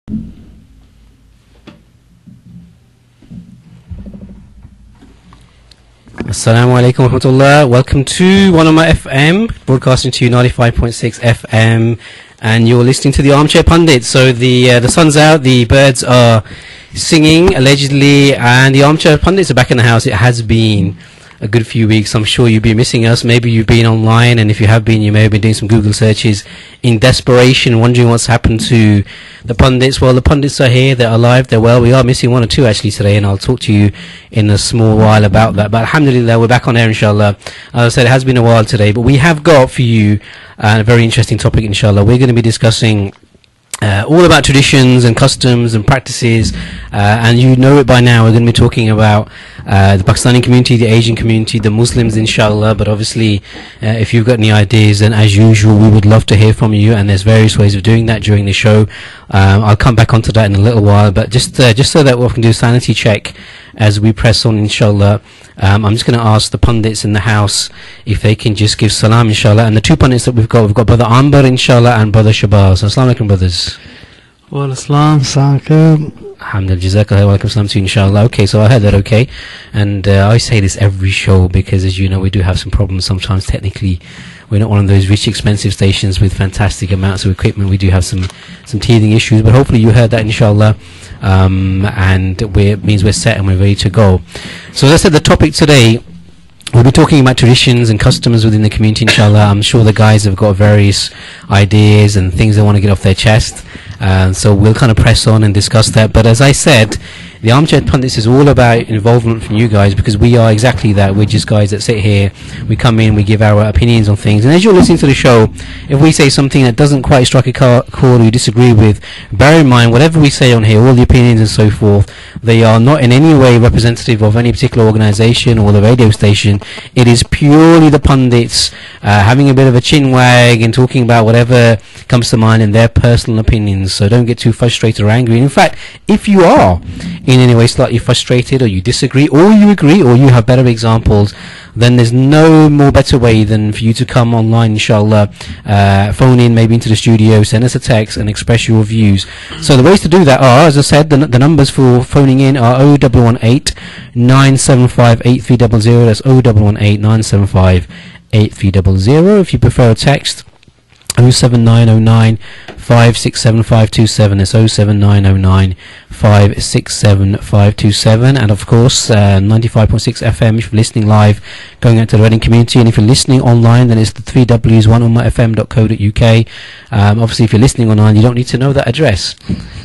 Assalamu alaikum wa rahmatullah. Welcome to one of my FM, broadcasting to you 95.6 FM, and you're listening to the Armchair Punditz. So the sun's out, the birds are singing allegedly, and the Armchair Punditz are back in the house. It has been a good few weeks. I'm sure you've been missing us. Maybe you've been online, and if you have been, you may have been doing some Google searches in desperation, wondering what's happened to the pundits. Well, the pundits are here, they're alive, they're well. We are missing one or two actually today, and I'll talk to you in a small while about that. But alhamdulillah, we're back on air, inshallah. As I said, it has been a while today, but we have got for you a very interesting topic, inshallah. We're going to be discussing all about traditions and customs and practices, and you know it by now. We're going to be talking about the Pakistani community, the Asian community, the Muslims, inshallah. But obviously, if you've got any ideas, then as usual, we would love to hear from you, and there's various ways of doing that during the show. I'll come back onto that in a little while, but just so that we can do a sanity check as we press on, inshallah. I'm just going to ask the pundits in the house if they can just give salam, inshallah. And the two pundits that we've got Brother Ambar, inshallah, and Brother Shabazz. Assalamu alaikum, brothers. Wa alaikum salam. Alhamdulillah, jazakallah, wa alaikum salam to you, inshallah. Okay, so I heard that okay. And I say this every show because, as you know, we do have some problems sometimes technically. We're not one of those rich, expensive stations with fantastic amounts of equipment. We do have some teething issues, but hopefully you heard that, inshallah. And it means we're set and we're ready to go. So as I said, the topic today, we'll be talking about traditions and customs within the community, inshallah. I'm sure the guys have got various ideas and things they want to get off their chest. So we'll kind of press on and discuss that. But as I said, the Armchair Punditz is all about involvement from you guys, because we are exactly that. We're just guys that sit here, we come in, we give our opinions on things, and as you're listening to the show, if we say something that doesn't quite strike a chord or you disagree with, bear in mind, whatever we say on here, all the opinions and so forth, they are not in any way representative of any particular organisation or the radio station. It is purely the pundits having a bit of a chin wag and talking about whatever comes to mind in their personal opinions. So don't get too frustrated or angry. And in fact, if you are in any way slightly frustrated, or you disagree, or you agree, or you have better examples, then there's no more better way than for you to come online, inshallah, phone in maybe into the studio, send us a text and express your views. So the ways to do that are, as I said, the numbers for phoning in are 0118 975 8300. That's 0118 975 8300. If you prefer a text, 07909 567 527. It's 07909 567 527. And of course 95.6 FM if you're listening live, going out to the Reading community. And if you're listening online, then it's the 3Ws 1onmyfm.co.uk. Obviously if you're listening online, you don't need to know that address,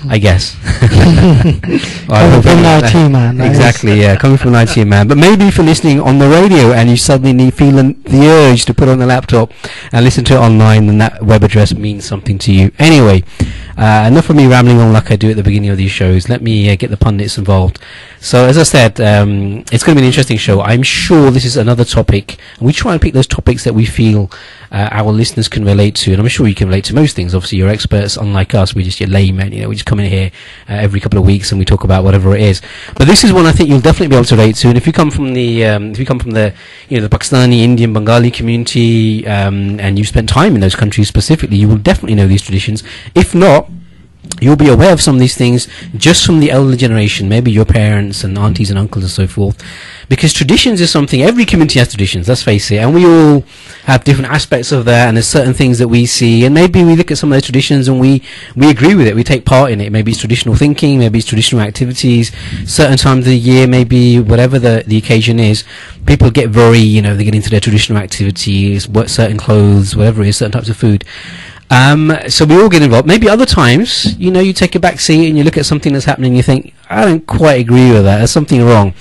I guess. Coming from an IT man. Exactly, yeah, coming from an IT man. But maybe if you're listening on the radio and you suddenly feel the urge to put on the laptop and listen to it online, then that web address means something to you. Anyway, enough of me rambling on like I do at the beginning of these shows. Let me get the pundits involved. So as I said, it's going to be an interesting show. I'm sure this is another topic, and we try and pick those topics that we feel our listeners can relate to, and I'm sure you can relate to most things. Obviously you're experts, unlike us. We're just your laymen, we just come in here every couple of weeks and we talk about whatever it is. But this is one I think you'll definitely be able to relate to. And if you come from the the Pakistani, Indian, Bengali community, and you've spent time in those countries specifically, you will definitely know these traditions. If not, you'll be aware of some of these things just from the elder generation, maybe your parents and aunties and uncles and so forth. Because traditions is something, every community has traditions, let's face it, and we all have different aspects of that, and there's certain things that we see, and maybe we look at some of those traditions and we agree with it, we take part in it. Maybe it's traditional thinking, maybe it's traditional activities, certain times of the year, maybe whatever the occasion is, people get very, they get into their traditional activities, certain clothes, whatever it is, certain types of food. So we all get involved. Maybe other times, you take a back seat and you look at something that's happening and you think, I don't quite agree with that, there's something wrong.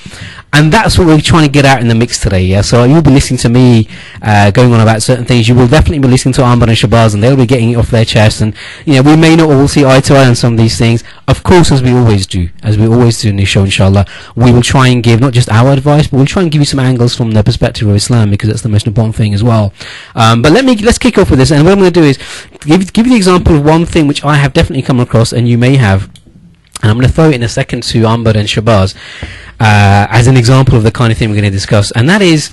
And that's what we're trying to get out in the mix today, yeah? So you'll be listening to me going on about certain things. You will definitely be listening to Ambar and Shabazz, and they'll be getting it off their chest. And, we may not all see eye to eye on some of these things. Of course, as we always do in this show, inshallah, we will try and give not just our advice, but we'll try and give you some angles from the perspective of Islam, because that's the most important thing as well. But let's kick off with this. And what I'm going to do is give you the example of one thing which I have definitely come across, and you may have. And I'm going to throw it in a second to Ambar and Shabazz as an example of the kind of thing we're going to discuss, and that is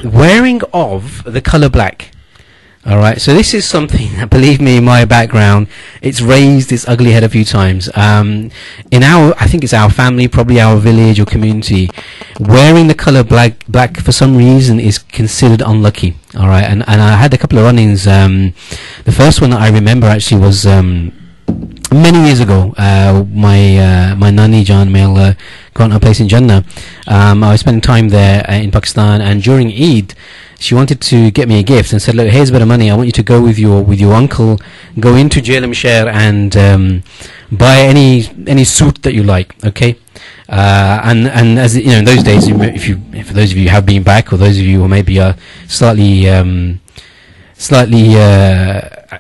wearing of the colour black. All right, so this is something that, believe me, in my background, it's raised its ugly head a few times. I think it's our family, probably our village or community, wearing the color black for some reason is considered unlucky. All right, and I had a couple of run-ins. The first one that I remember actually was many years ago. My Nani Jan, may Allah grant her place in Jannah. I was spending time there in Pakistan, and during Eid, she wanted to get me a gift and said, look, here's a bit of money. I want you to go with your uncle, go into Armchair and buy any suit that you like, okay? And as you know, in those days, for those of you who have been back, or those of you who maybe are slightly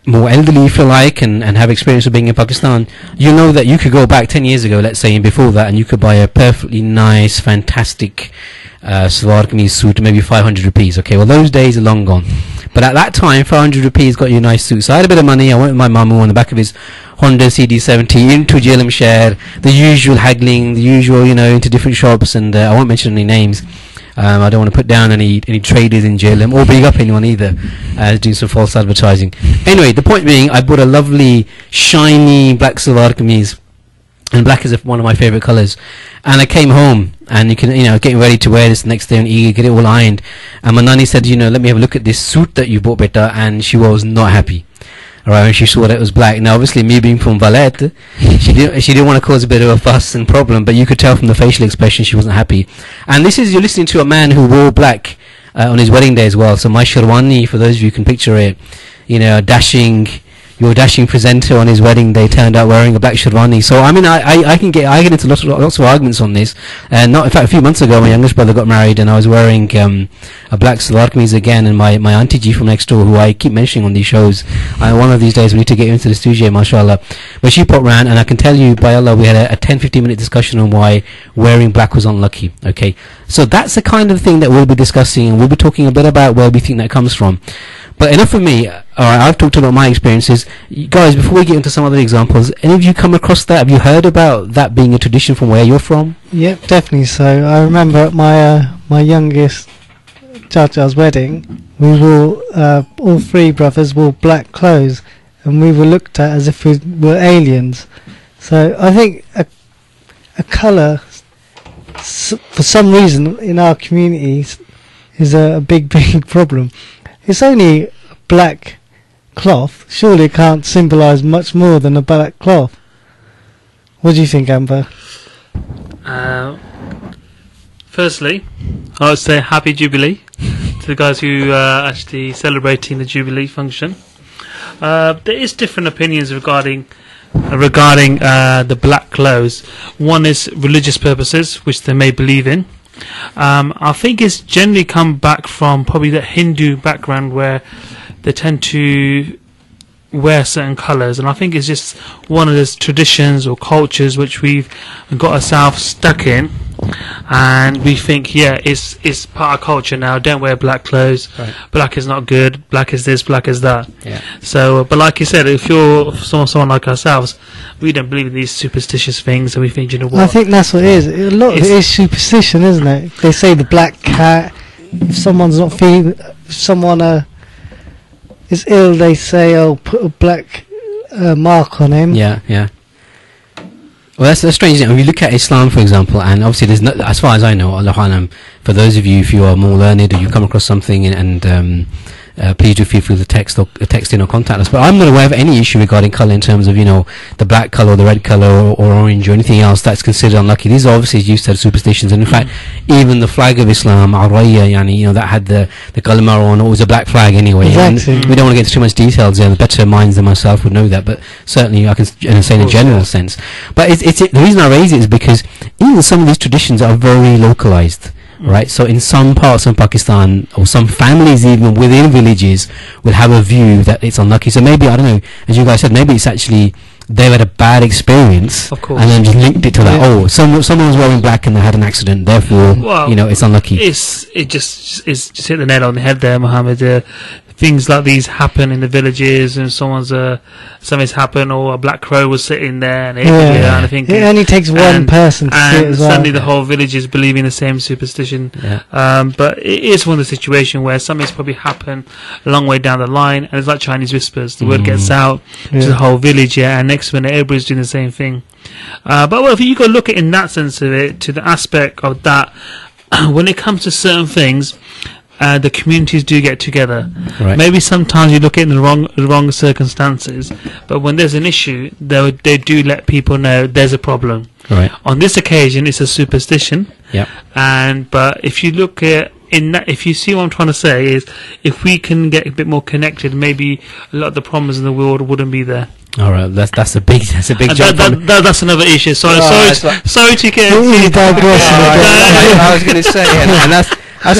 more elderly, if you like, and have experience of being in Pakistan, you know that you could go back 10 years ago, let's say, and before that, and you could buy a perfectly nice, fantastic salwar kameez suit, maybe 500 rupees. Okay, well, those days are long gone. But at that time, 500 rupees got you a nice suit. So I had a bit of money. I went with my mum on the back of his Honda CD70 into Armchair, the usual haggling, the usual, into different shops, and I won't mention any names. I don't want to put down any traders in Jhelum or big up anyone either, doing some false advertising. Anyway, the point being, I bought a lovely, shiny black salwar kameez, and black is one of my favourite colours. And I came home, and getting ready to wear this the next day on Eid, get it all ironed. And my nanny said, let me have a look at this suit that you bought, beta, and she was not happy. Alright, when she saw that it was black. Now, obviously, me being from Valette, she didn't want to cause a bit of a fuss and problem, but you could tell from the facial expression she wasn't happy. And you're listening to a man who wore black on his wedding day as well. So my sherwani, for those of you who can picture it, your dashing presenter on his wedding day turned out wearing a black sherwani. So I mean, I get into lots of arguments on this. In fact, a few months ago, my youngest brother got married, and I was wearing a black salwar kameez again. And my auntie G from next door, who I keep mentioning on these shows, one of these days we need to get into the studio, mashallah. But she popped round, and I can tell you, by Allah, we had a 10-15 minute discussion on why wearing black was unlucky. Okay, so that's the kind of thing that we'll be discussing, and we'll be talking a bit about where we think that comes from. But enough for me. Alright, I've talked about my experiences. Guys, before we get into some other examples, any of you come across that? Have you heard about that being a tradition from where you're from? Yep, definitely so. I remember at my youngest Chacha's wedding, we wore, all three brothers wore black clothes, and we were looked at as if we were aliens. So I think a colour, for some reason, in our communities, is a big problem. It's only black cloth. Surely it can't symbolise much more than a black cloth. What do you think, Amber? Firstly, I would say Happy Jubilee to the guys who are actually celebrating the Jubilee function. There is different opinions regarding the black clothes. One is religious purposes, which they may believe in. I think it's generally come back from probably the Hindu background, where they tend to wear certain colours, and I think it's just one of those traditions or cultures which we've got ourselves stuck in, and we think, it's part of culture now. Don't wear black clothes. Right. Black is not good. Black is this. Black is that. Yeah. So, but like you said, if you're someone like ourselves, we don't believe in these superstitious things, and we think, what? I think that's what it is. A lot of it is superstition, isn't it? They say the black cat. If someone's not feeling, if someone is ill, they say, put a black mark on him. Yeah. Well, that's strange. When you look at Islam, for example, and obviously there's no, as far as I know, Allah Alam, for those of you, if you are more learned or you come across something and please do feel free to text in or contact us. But I'm not aware of any issue regarding colour in terms of, the black colour or the red colour or orange or anything else that's considered unlucky. These are obviously used as superstitions, and in fact, even the flag of Islam, Araya, that had the kalma on, it was a black flag anyway. Exactly. And we don't want to get into too much details there. The better minds than myself would know that, but certainly I can say in a general sense. But the reason I raise it is because even some of these traditions are very localised. Right, so in some parts of Pakistan, or some families even within villages, will have a view that it's unlucky. So maybe, I don't know, as you guys said, maybe it's actually they've had a bad experience, of course, and then just linked it to that. Someone was wearing black and they had an accident, therefore, it's unlucky. It just hit the nail on the head there, Mohammed. things like these happen in the villages, and something's happened, or a black crow was sitting there, and and I think it only takes one person to see it as well. Suddenly the whole village is believing the same superstition. But it is one of the situations where something's probably happened a long way down the line, and it's like Chinese whispers. The word gets out to the whole village, and next minute everybody's doing the same thing. But if you go look at it in that sense of it, to the aspect of that, when it comes to certain things, the communities do get together. Right. Maybe sometimes you look at it in the wrong circumstances, but when there's an issue, they do let people know there's a problem. Right. On this occasion, it's a superstition. Yep. But if you look at if you see what I'm trying to say, is if we can get a bit more connected, maybe a lot of the problems in the world wouldn't be there. All right, that's a big jump. That's another issue. Sorry to get. I was going to say, and that's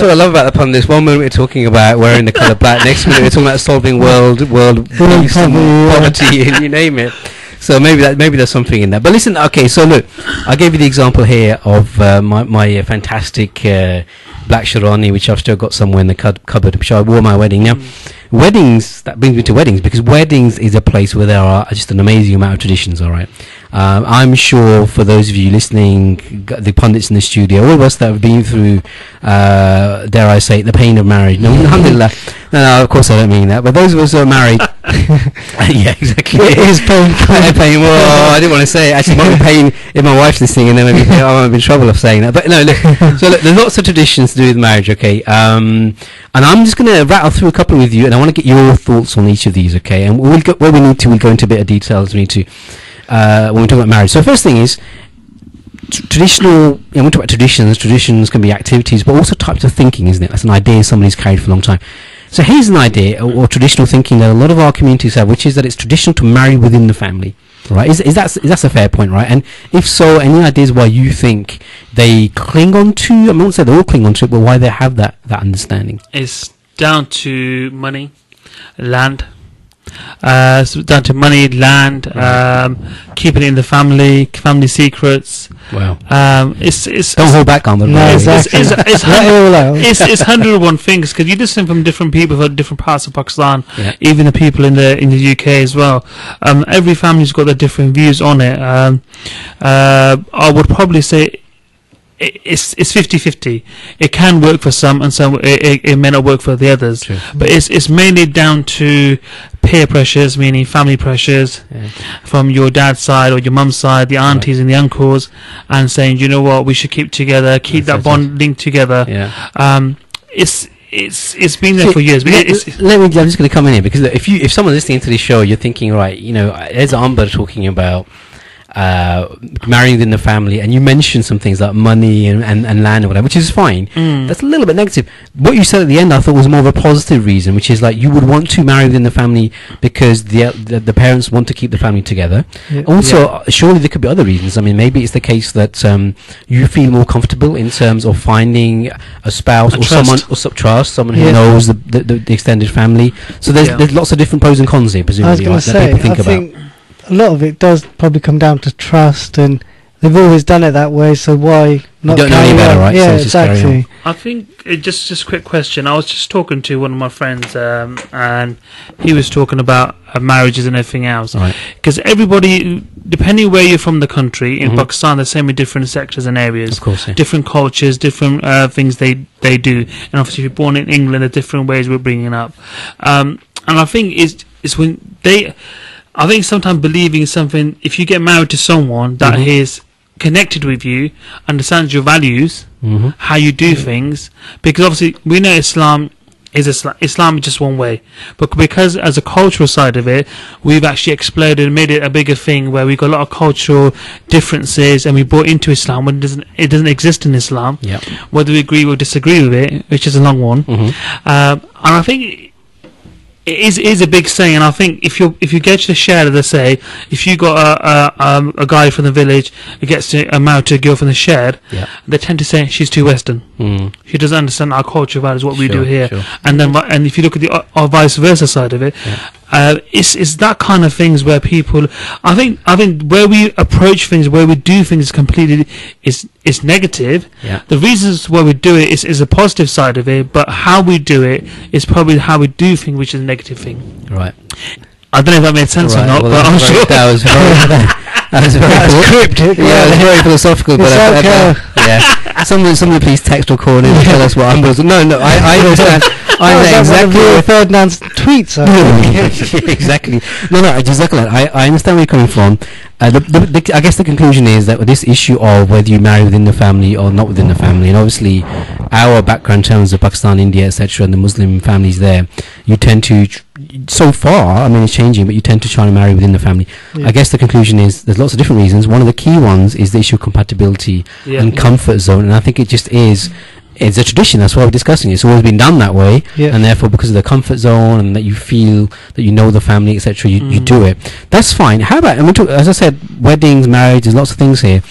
what I love about the pundits. One minute we're talking about wearing the colour black, next minute we're talking about solving world peace and poverty, and you name it. So maybe there's something in that. But listen, okay. So look, I gave you the example here of my fantastic black sharani, which I've still got somewhere in the cupboard, which I wore at my wedding. Now, weddings, that brings me to weddings, because weddings is a place where there are just an amazing amount of traditions. All right. I'm sure for those of you listening, the pundits in the studio, all of us that have been through, dare I say, the pain of marriage. No, alhamdulillah. No, of course I don't mean that. But those of us who are married, yeah, exactly. It is painful. Pain. Well, I didn't want to say it. Actually, it might be pain if my wife's listening, and then maybe I might be in trouble of saying that. But no, look. So look, there's lots of traditions to do with marriage. Okay. And I'm just going to rattle through a couple with you, and I want to get your thoughts on each of these. Okay. And we'll go, where we need to, we'll go into a bit of detail as we need to. When we talk about marriage. So first thing is traditional. When we talk about traditions can be activities, but also types of thinking, isn't it? That's an idea somebody's carried for a long time. So here's an idea or traditional thinking that a lot of our communities have, which is that it's traditional to marry within the family. Right? Is that a fair point, right? And if so, any ideas why you think they cling on to? I won't say they all cling on to it, but why they have that understanding? It's down to money, land. So down to money, land, keeping it in the family secrets. Wow. It's don't hold back on them. No, exactly. It's 101 things, because you listen from different people from different parts of Pakistan, even the people in the UK as well. Every family's got their different views on it. I would probably say it's 50-50. It can work for some, and some it may not work for the others. True. But it's mainly down to peer pressures, meaning family pressures from your dad's side or your mum's side, the aunties and the uncles, and saying, you know what, we should keep together, keep that bond linked together. It's been there for years. But I'm just going to come in here, because if someone's listening to this show, you're thinking, right, there's Amber talking about marrying within the family, and you mentioned some things like money and land or whatever, which is fine. That's a little bit negative. What you said at the end I thought was more of a positive reason, which is like you would want to marry within the family because the parents want to keep the family together. Also, surely there could be other reasons. I mean, maybe it's the case that you feel more comfortable in terms of finding a spouse or someone who knows the extended family. So there's lots of different pros and cons here, presumably, I was going to say, I think a lot of it does probably come down to trust, and they've always done it that way, so why not? You don't know any better, right? Yeah, so exactly. I think just a quick question. I was just talking to one of my friends, and he was talking about marriages and everything else. Because everybody, depending where you're from the country, in Pakistan, there's so many different sectors and areas. Of course, different cultures, different things they do. And obviously, if you're born in England, there are different ways we're bringing up. And I think it's when I think sometimes believing something, if you get married to someone that is connected with you, understands your values, how you do things, because obviously we know Islam is just one way, but because as a cultural side of it, we've actually exploded and made it a bigger thing where we've got a lot of cultural differences, and we brought into Islam when it doesn't exist in Islam, whether we agree or disagree with it, which is a long one. And I think it is a big saying, and I think if you get to the shed, they say, if you got a guy from the village who gets married to a girl from the shed, they tend to say she's too Western. She doesn't understand our culture values, what we do here. And then, and if you look at the vice versa side of it, it's that kind of things where people, I think where we approach things, where we do things completely is negative. Yeah. The reasons why we do it is a positive side of it, but how we do it is probably how we do things, which is a negative thing. Right. I don't know if that made sense or not, well, but I'm sure that was very cryptic. Yeah, it's very philosophical. But It's someone please text or call in and tell us what I'm. No, I understand. I know exactly. Ferdinand's tweets. Exactly. No, exactly. I understand where you're coming from. I guess the conclusion is that with this issue of whether you marry within the family or not within the family, and obviously our background in terms of Pakistan, India, etc., and the Muslim families there, you tend to, so far, I mean it's changing, but you tend to try to marry within the family. Yeah. I guess the conclusion is there's lots of different reasons. One of the key ones is the issue of compatibility and comfort zone, and I think it just is. It's a tradition. That's why we're discussing it. It's always been done that way, and therefore, because of the comfort zone and that you feel that you know the family, etc., you do it. That's fine. How about? And we talk, as I said, weddings, marriage. There's lots of things here.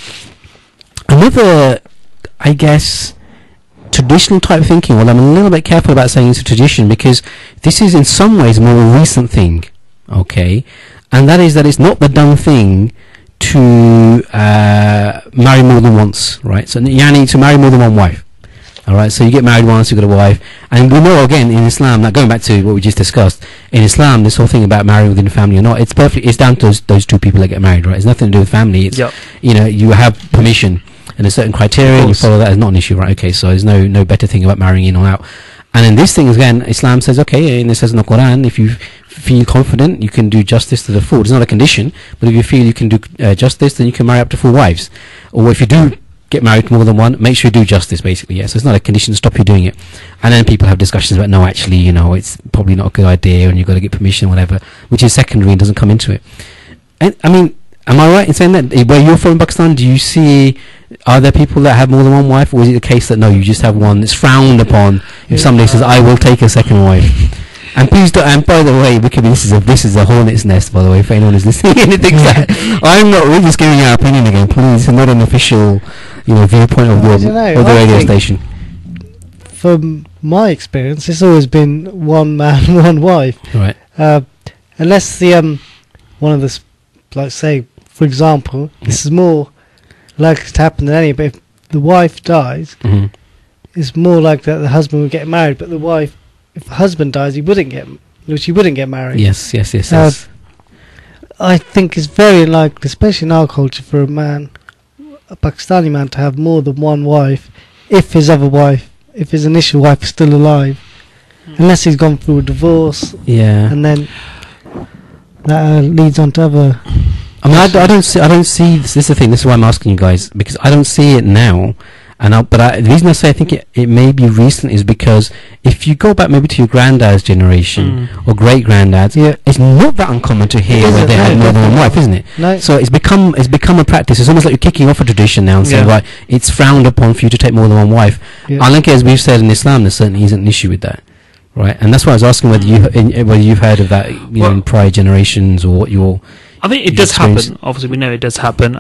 Another, I guess, traditional type thinking. Well, I'm a little bit careful about saying it's a tradition because this is in some ways more a recent thing. Okay, and that is that it's not the done thing to marry more than once, right? So you need to marry more than one wife. Alright, so you get married once, you've got a wife, and we know again in Islam, now going back to what we just discussed, in Islam this whole thing about marrying within the family or not, it's down to those two people that get married, right? It's nothing to do with family, it's, you have permission and a certain criteria, and you follow that, is not an issue, right? Okay, so there's no better thing about marrying in or out. And in this thing, again, Islam says, okay, and it says in the Quran, if you feel confident, you can do justice to the full. It's not a condition, but if you feel you can do justice, then you can marry up to 4 wives. Or if you do get married to more than one, make sure you do justice, basically. So it's not a condition to stop you doing it. And then people have discussions about, no, actually, it's probably not a good idea and you've got to get permission, whatever, which is secondary and doesn't come into it. And I mean, am I right in saying that where you're from in Pakistan, do you see, are there people that have more than one wife, or is it the case that no, you just have one that's frowned upon if somebody says, I will take a second wife? And please don't, and by the way, this is a hornet's nest, by the way, for anyone who's listening and thinks that I'm not really just giving our opinion again, please. It's not an official, viewpoint of the radio station. From my experience, it's always been one man, one wife. Right. Unless the one of the, like say, for example, this is more likely to happen than any, but if the wife dies, it's more like that the husband would get married, but the wife, if the husband dies, she wouldn't get married. Yes. I think it's very unlikely, especially in our culture, for a Pakistani man to have more than one wife if his initial wife is still alive, unless he's gone through a divorce. Yeah. And then that leads on to other. I mean, I don't see this is the thing. This is why I'm asking you guys, because I don't see it now. The reason I say I think it may be recent is because if you go back maybe to your granddad's generation or great granddad's, it's not that uncommon to hear where they had more than one wife, isn't it? No. So it's become a practice. It's almost like you're kicking off a tradition now and saying, right, it's frowned upon for you to take more than one wife. I think, as we've said in Islam, there certainly isn't an issue with that, right? And that's why I was asking whether you've heard of that in prior generations, or what your. I think it does happen. Obviously, we know it does happen.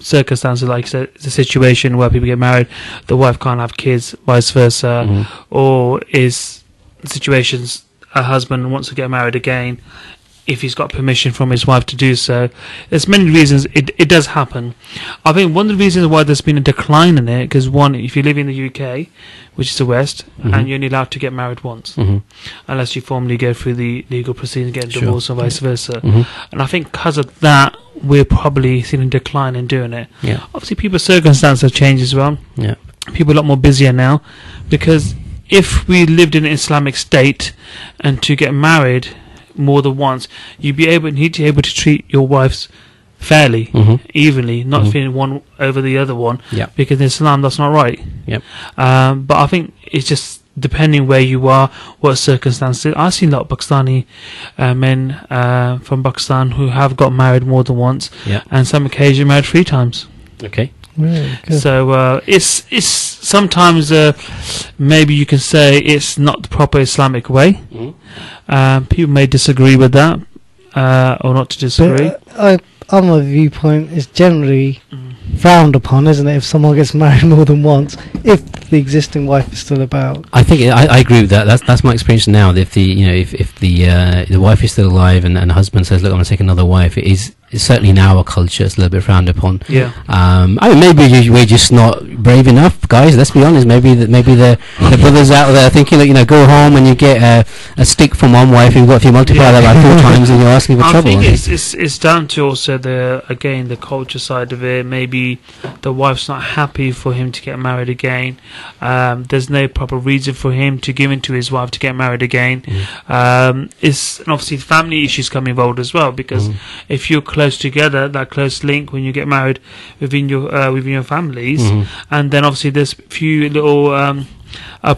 Circumstances like it's a situation where people get married, the wife can't have kids, vice versa, or is situations a husband wants to get married again if he's got permission from his wife to do so. There's many reasons it does happen. I think one of the reasons why there's been a decline in it, because one, if you live in the UK, which is the West, and you're only allowed to get married once, unless you formally go through the legal proceedings, get a divorce, or vice versa. And I think because of that, we're probably seeing a decline in doing it. Obviously, people's circumstances have changed as well. People are a lot more busier now, because if we lived in an Islamic state and to get married more than once, you'd need to be able to treat your wives fairly, evenly, not feeling one over the other one, because in Islam that's not right. But I think it's just depending where you are, what circumstances. I've seen a lot of Pakistani men from Pakistan who have got married more than once, and some occasion married 3 times. Okay. Really good. So it's sometimes maybe you can say it's not the proper Islamic way. People may disagree with that, or not to disagree. On my viewpoint, is generally frowned upon, isn't it, if someone gets married more than once, if the existing wife is still about? I think I agree with that. That's my experience now. If the wife is still alive and the husband says, "Look, I'm going to take another wife," it's certainly in our culture it's a little bit frowned upon. Yeah. I mean, maybe we're just not brave enough, guys. Let's be honest. Maybe the brothers out there thinking that go home and you get a stick from one wife. You've got to multiply that by 4 times, and you're asking for trouble. I think it's down to also the culture side of it. Maybe the wife's not happy for him to get married again. There's no proper reason for him to give in to his wife to get married again. And obviously family issues come involved as well, because if you're close together, that close link when you get married within your families, and then obviously there's few little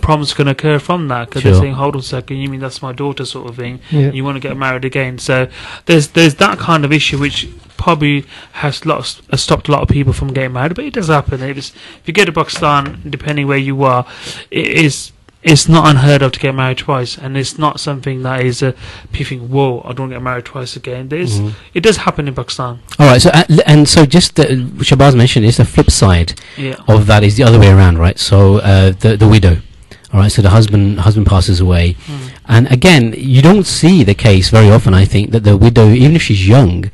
problems can occur from that, because they're saying, hold on a second, you mean that's my daughter, sort of thing, you want to get married again. So there's that kind of issue which probably has stopped a lot of people from getting married, but it does happen. If you go to Pakistan, depending where you are, it's not unheard of to get married twice, and it's not something that is people think, whoa, I don't get married twice again. It does happen in Pakistan. All right, so just Shabazz mentioned is the flip side of that is the other way around, right? So the widow. All right, so the husband passes away, and again, you don't see the case very often. I think that the widow, even if she's young,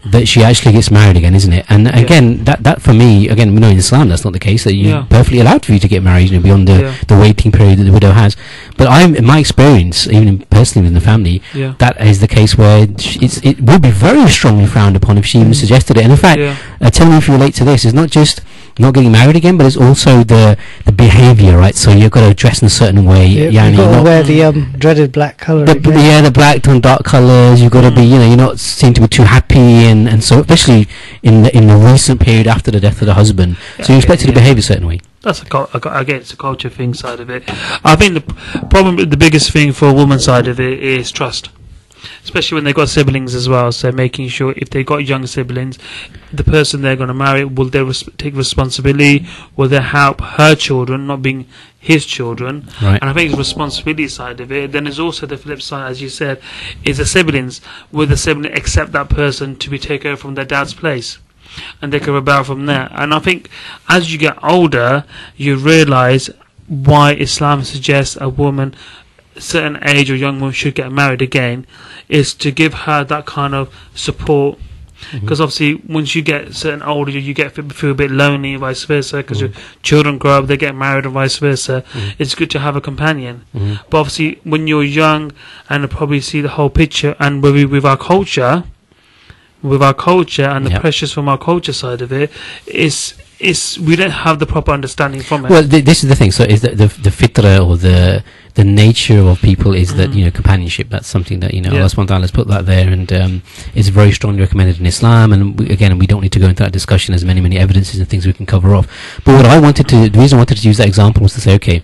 that she actually gets married again, isn't it? And again, that for me, again, we know in Islam that's not the case. That you're perfectly allowed for you to get married, beyond the waiting period that the widow has. But in my experience, even personally within the family, that is the case where it would be very strongly frowned upon if she even suggested it. And in fact, tell me if you relate to this. It's not just not getting married again, but it's also the behaviour, right? So you've got to dress in a certain way. You've got to wear the dreaded black colour. The black tone, dark colours. You've got to be, you're not seem to be too happy, and so especially in the recent period after the death of the husband. So you're expected to behave a certain way. That's again, it's a culture thing side of it. I think the biggest thing for a woman's side of it is trust. Especially when they've got siblings as well, so making sure if they've got young siblings, the person they're going to marry, will they take responsibility, will they help her children, not being his children, right. And I think the responsibility side of it. Then there's also the flip side, as you said, is the siblings. Will the sibling accept that person to be taken over from their dad's place? And they can rebel from there. And I think as you get older, you realise why Islam suggests a woman certain age or young woman should get married again, is to give her that kind of support, because obviously once you get certain older, you feel a bit lonely and vice versa, because your children grow up, they get married and vice versa. It's good to have a companion, but obviously when you're young and probably see the whole picture, and with our culture and the pressures from our culture side of it, is we don't have the proper understanding from it. Well, this is the thing. So is the fitra, or the nature of people is that companionship. That's something that Allah subhanahu wa ta'ala has put that there, and it's very strongly recommended in Islam. And we don't need to go into that discussion. There's many evidences and things we can cover off. But the reason I wanted to use that example was to say, okay,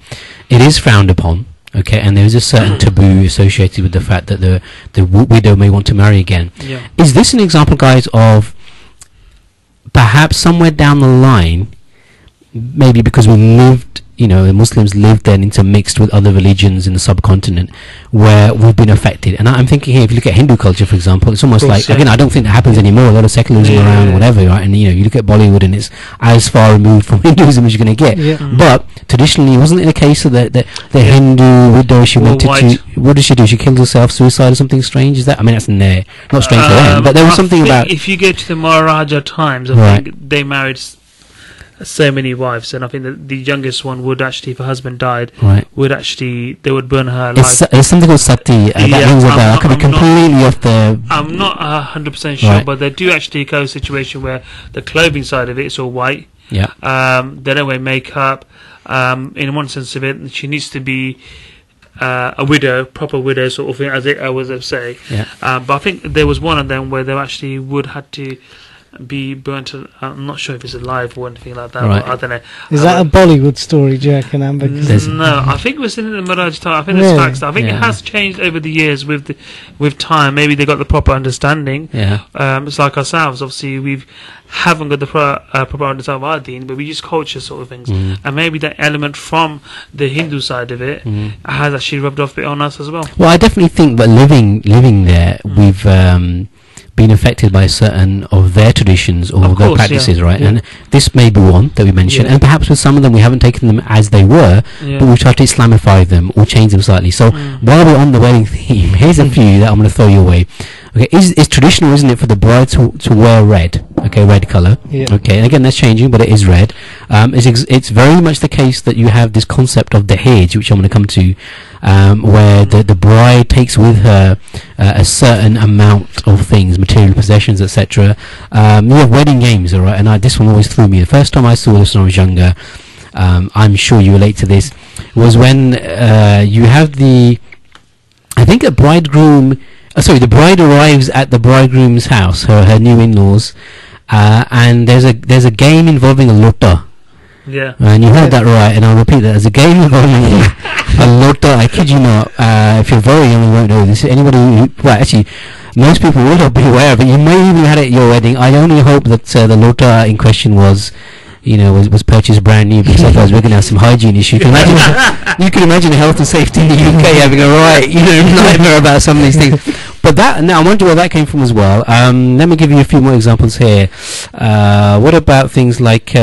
it is frowned upon. Okay, and there is a certain taboo associated with the fact that the widow may want to marry again. Is this an example, guys, of perhaps somewhere down the line, maybe because the Muslims lived then intermixed with other religions in the subcontinent, where we've been affected? And I'm thinking here, if you look at Hindu culture, for example, it's almost like, again, I don't think that happens anymore. A lot of secularism around, whatever, right? And you look at Bollywood, and it's as far removed from Hinduism as you're going to get. But traditionally, wasn't it a case of the Hindu widow, she wanted to, what did she do? She killed herself, suicide, or something strange? Is that? I mean, that's not strange for them, but there was something about. If you go to the Maharaja times, I think they married so many wives, and I think that the youngest one would actually, if her husband died, they would burn her alive. It's something called sati. That rings a bell. I could be completely off the. I'm not 100% sure, but they do actually go a situation where the clothing side of it is all white. They don't wear makeup. In one sense of it, she needs to be a widow, proper widow sort of thing, as I was say. But I think there was one of them where they actually would had to be burnt. I'm not sure if it's alive or anything like that. I don't know. Is that a Bollywood story, do you reckon, Amber? No, I think it was in the Miraj time. I think it's facts. I think it has changed over the years with time. Maybe they got the proper understanding. It's like ourselves. Obviously, we haven't got the proper understanding of our deen, but we use culture sort of things. And maybe that element from the Hindu side of it has actually rubbed off a bit on us as well. Well, I definitely think that living there, we've been affected by certain of their traditions or Of their course, practices, yeah. right? Yeah. And this may be one that we mentioned, Yeah. and perhaps with some of them we haven't taken them as they were, Yeah. but we tried to Islamify them or change them slightly. So while we're on the wedding theme, here's a few that I'm going to throw your way. Okay, it's traditional, isn't it, for the bride to wear red? Okay, red color. Yeah. Okay, and again that's changing, but it is red. It's very much the case that you have this concept of the dahej, which I'm going to come to, where the bride takes with her a certain amount of things, material possessions, etc. You have wedding games, all right, and this one always threw me. The first time I saw this when I was younger, I'm sure you relate to this, was when you have I think a bridegroom. The bride arrives at the bridegroom's house, her new in-laws, and there's a game involving a lota. Yeah. And you heard that right, and I'll repeat that. There's a game involving a lota. I kid you not. If you're very young, you won't know this. Anybody actually, most people will not be aware of it. You may even had it at your wedding. I only hope that the lota in question was purchased brand new, because otherwise we're going to have some hygiene issues. You can imagine health and safety in the UK having a nightmare about some of these things. But I wonder where that came from as well. Let me give you a few more examples here. What about things like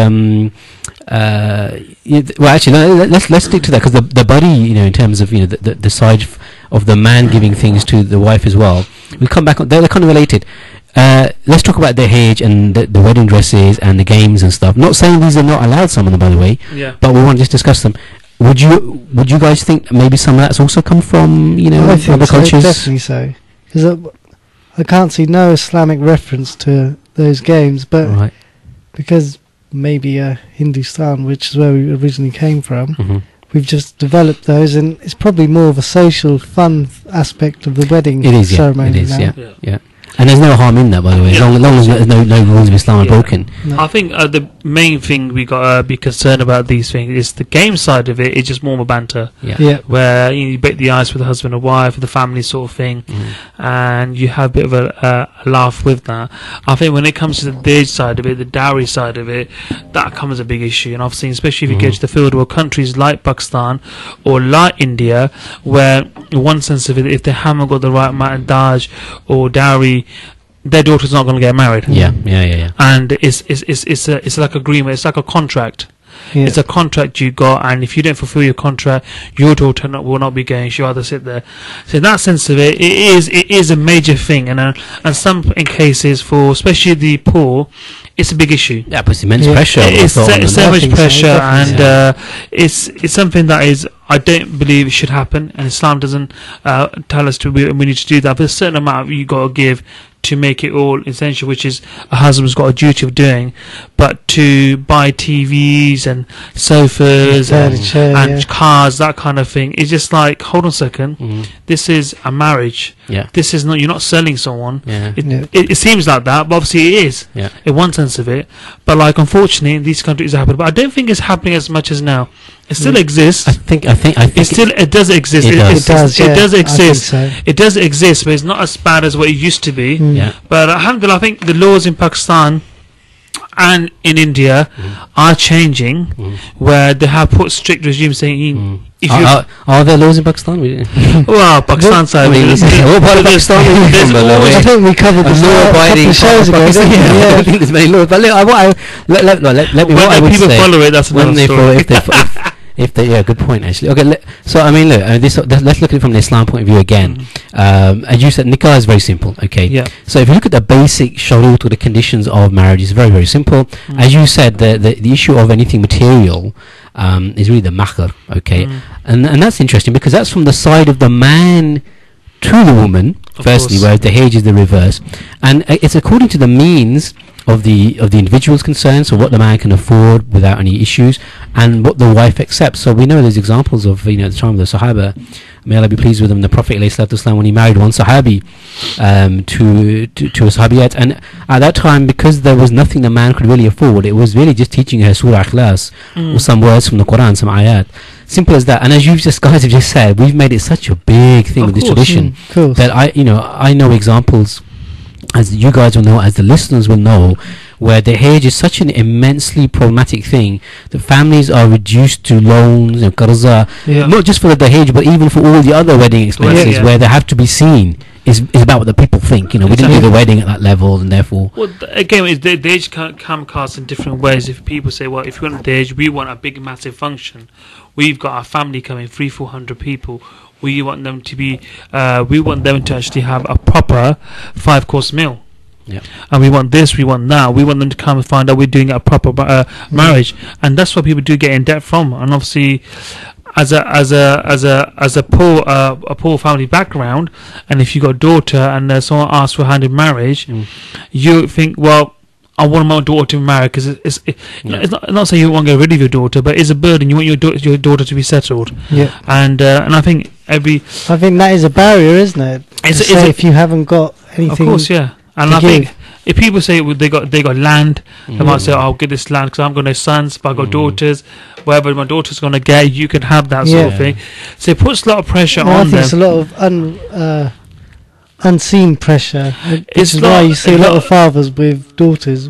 let's stick to that, because the buddy, in terms of the side of the man giving things to the wife as well. We come back on, they're kind of related. Let's talk about the dahej and the wedding dresses and the games and stuff. Not saying these are not allowed, some of them, by the way. Yeah. But we want to just discuss them. Would you guys think maybe some of that's also come from I think other so, cultures? definitely so. Because I can't see no Islamic reference to those games, but Right. because maybe Hindustan, which is where we originally came from, Mhm. we've just developed those, and it's probably more of a social, fun aspect of the wedding It is, yeah. ceremony It is, now. yeah. Yeah. Yeah. And there's no harm in that, by the way, as long as there's no rules of Islam are Yeah. broken. No. I think the main thing we got to be concerned about these things is the game side of it is just more of a banter, Yeah. Yeah. where you break the ice with the husband or wife, with the family sort of thing, and you have a bit of a laugh with that. I think when it comes to the dage side of it, the dowry side of it, that comes a big issue. And I've seen, especially if you get to the field world countries like Pakistan or like India, where in one sense of it, if they haven't got the right amount of dage or dowry, their daughter's not going to get married. Yeah. And it's like agreement. It's like a contract. Yeah. It's a contract you got, and if you don't fulfill your contract, your daughter will not be going. She'll either sit there. So in that sense of it, it is a major thing, and some in cases for especially the poor, it's a big issue. Yeah, puts immense Yeah. pressure. on It's the thought on so them. much think so, pressure, definitely. and it's something that is, I don't believe it should happen, and Islam doesn't tell us we need to do that. But there's a certain amount you got to give to make it all essential, which is a husband's got a duty of doing. But to buy TVs and sofas Furniture, and yeah. cars, that kind of thing, it's just like, hold on a second, Mhm. this is a marriage. Yeah. This is not, you're not selling someone. Yeah. Yeah. It seems like that, but obviously it is, Yeah. in one sense of it. But like, unfortunately, in these countries it happens. But I don't think it's happening as much as now. It still exists. I think It does exist. It does. It does, yeah, It does I think exist. so. It does exist, but it's not as bad as what it used to be. Mm. Yeah. But alhamdulillah, I think the laws in Pakistan and in India are changing, where they have put strict regimes saying if you Are there laws in Pakistan? well, Pakistan side, What part of Pakistan are you there's from, by the always- way? I think we covered this a couple law-abiding of shows ago, didn't we? I Yeah. don't think there's many laws. But let me. What I When would people say, follow it, that's when another they follow, story. if they, yeah, good point actually. Okay, so I mean, look, let's look at it from the Islam point of view again. As you said, nikah is very simple. Okay, Yeah. So if you look at the basic shurut or the conditions of marriage, it's very very simple. As you said, the issue of anything material is really the mahr. Okay, and that's interesting because that's from the side of the man to the woman. Of Firstly, course. whereas the dahej is the reverse, and it's according to the means of the individual's concerned, so what the man can afford without any issues, and what the wife accepts. So we know there's examples of at the time of the Sahaba, may Allah be pleased with them, the Prophet ﷺ, when he married one Sahabi to a Sahabiyat, and at that time, because there was nothing the man could really afford, it was really just teaching her Surah Ikhlas or some words from the Quran, some ayat. Simple as that. And as you guys have just said, we've made it such a big thing Of with this course. tradition Of course. that I know examples, as you guys will know, as the listeners will know, where the dahej is such an immensely problematic thing that families are reduced to loans and qarza, Yeah. not just for the dahej but even for all the other wedding expenses, Yeah. where they have to be seen is about what the people think. We didn't do the wedding at that level, and therefore. Well, again, the age can come across in different ways. If people say, well, if we want the age, we want a big, massive function. We've got our family coming, 300-400 people. We want them to be. We want them to actually have a proper 5-course meal. Yeah. And we want this, we want that. We want them to come and find out we're doing a proper marriage, and that's what people do get in debt from. And obviously, as a poor family background, and if you got a daughter and someone asks for hand in marriage, you think, well, I want my daughter to marry because it's not saying you want to get rid of your daughter, but it's a burden. You want your daughter to be settled. Yeah. And I think I think that is a barrier, isn't it? If you haven't got anything. Of course, yeah. And I think if people say they got land, they might say, I'll get this land because I've got no sons, but I've got daughters. Whatever my daughter's going to get, you can have that sort of thing. So it puts a lot of pressure on them. I think it's a lot of unseen pressure. This is why you see a lot of fathers with daughters.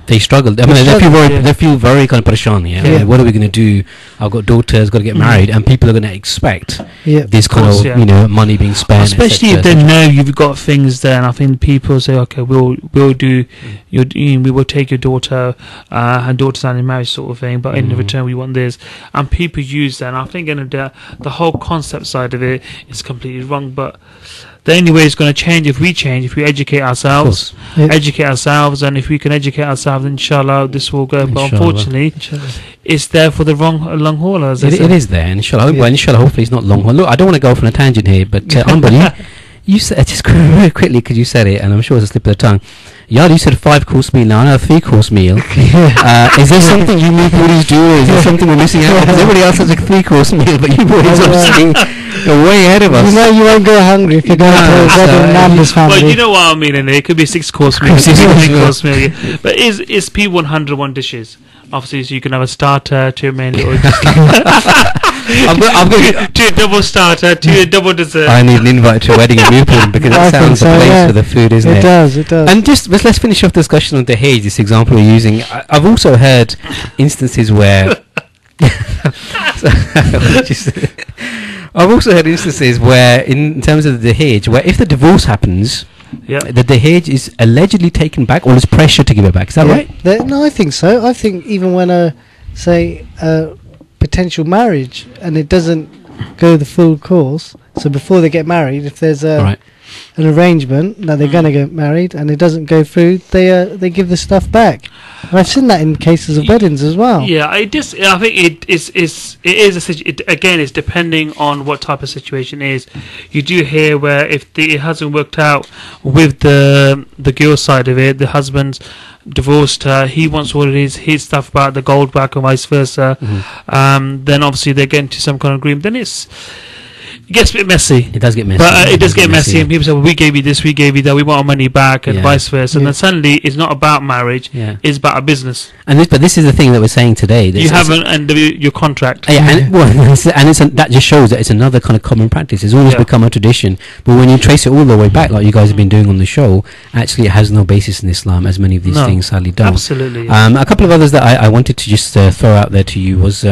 They struggle. I mean, they feel very kind of pressured. Yeah. What are we going to do? I've got daughters, got to get married, and people are going to expect this kind of money being spent. Especially if they know you've got things there, and I think people say, okay, we'll do we will take your daughter and daughter's hand in marriage sort of thing, but in return we want this, and people use that. And I think the whole concept side of it is completely wrong, but the only way it's going to change if we educate ourselves, and if we can educate ourselves, inshallah, this will go. But unfortunately, it's there for the long haulers. It is there, inshallah. Well, inshallah, hopefully it's not long haul. Look, I don't want to go off on a tangent here, but Ambali, you said just very quickly because you said it, and I'm sure it's a slip of the tongue. Yard, you said a 5-course meal, now I know a 3-course meal. Is there something you need for these jewelers? Is there something we're missing out? Because everybody else has a 3-course meal, but you boys obviously are way ahead of us. You won't go hungry if you're going to a wedding Nam's family. Well, you know what I mean, and it could be 6-course meal, 3-course meal. Yeah. But it's P101 dishes. Obviously, so you can have a starter, 2 main, or I'm going to do a double starter, 2 double dessert. I need an invite to a wedding in Newport because that sounds the place for the food, isn't it? It does. And just let's finish off the discussion on Dahej, this example we're using. I've also heard instances where in terms of the Dahej, where if the divorce happens, the Dahej is allegedly taken back, or is pressure to give it back. Is that right? No, I think so. I think even when a potential marriage and it doesn't go the full course, so before they get married, if there's an arrangement that they're going to get married and it doesn't go through, they give the stuff back. And I've seen that in cases of weddings as well. Yeah, I think it's depending on what type of situation it is. You do hear where if it hasn't worked out with the girl side of it, the husband's divorced her, he wants all of his stuff back, the gold back, or vice versa. Then obviously they get into some kind of agreement. Then it gets a bit messy. It does get messy. But it does get messy, and people say, well, we gave you this, we gave you that, we want our money back, and vice versa. And then suddenly it's not about marriage, it's about a business. But this is the thing that we're saying today. You haven't ended your contract. That just shows that it's another kind of common practice. It's always become a tradition. But when you trace it all the way back, like you guys have been doing on the show, actually it has no basis in Islam, as many of these things sadly don't. Absolutely. A couple of others that I wanted to just throw out there to you was,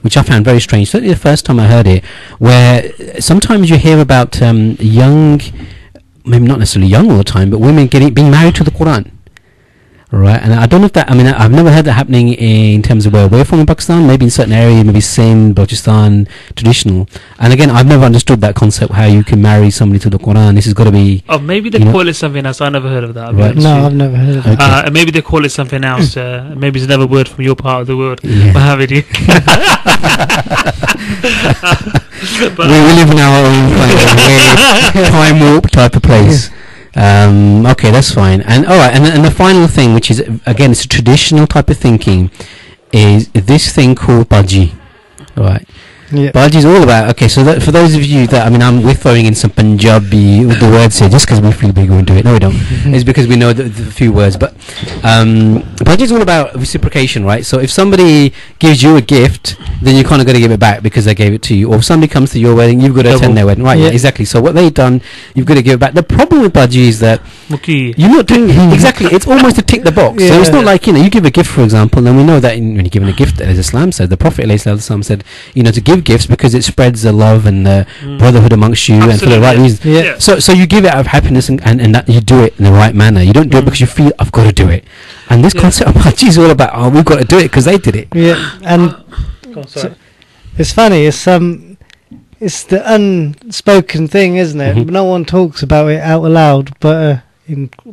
which I found very strange, certainly the first time I heard it, where sometimes you hear about young, maybe not necessarily young all the time, but women being married to the Quran. Right, and I don't know if that, I've never heard that happening in terms of where we're from in Pakistan, maybe in certain areas, maybe Sindh, Balochistan, traditional. And again, I've never understood that concept, how you can marry somebody to the Quran. This has got to be... Oh, maybe they call it something else. I never heard of that. Right. No, I've never heard of that. Maybe they call it something else. Maybe it's another word from your part of the world. Yeah. What have you? We live in our own time warp type of place. Okay, that's fine. And alright, and the final thing, which is again it's a traditional type of thinking, is this thing called Baji. Alright. Yeah. Baji is all about, okay, so that, for those of you that, we're throwing in some Punjabi with the words here just because we feel big into it. No, we don't. It's because we know the few words. But Baji is all about reciprocation, right? So if somebody gives you a gift, then you kind of got to give it back because they gave it to you. Or if somebody comes to your wedding, you've got to attend their wedding. Right, yeah, exactly. So what they've done, you've got to give it back. The problem with Baji is that you're not doing it. Exactly. It's almost to tick the box. So it's not like, you give a gift, for example, and we know that when you're given a gift, as Islam said, the Prophet ﷺ said, to give give gifts because it spreads the love and the brotherhood amongst you, and for the right reasons. Yeah. So you give it out of happiness, and that you do it in the right manner. You don't do it because you feel I've got to do it. And this concept of Hajj is all about we've got to do it because they did it. Yeah, and sorry. it's funny. It's the unspoken thing, isn't it? No one talks about it out loud, but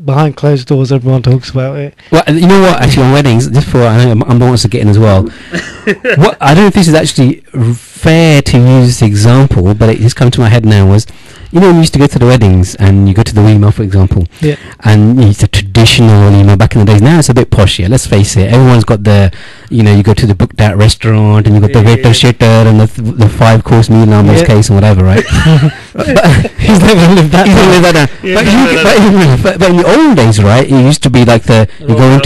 behind closed doors, everyone talks about it. Well, you know what? Actually, on weddings, just for I'm wants to get in as well. What I don't know if this is actually fair to use the example, but it just come to my head now was, you know, when you used to go to the weddings and you go to the Weimar, for example, and it's a traditional, you know, back in the days. Now it's a bit posh here. Let's face it. Everyone's got the, you know, you go to the booked out restaurant and you got the waiter, shitter, and the 5-course meal in this case and whatever, right? But He's never lived that. But in the old days, right, it used to be like you go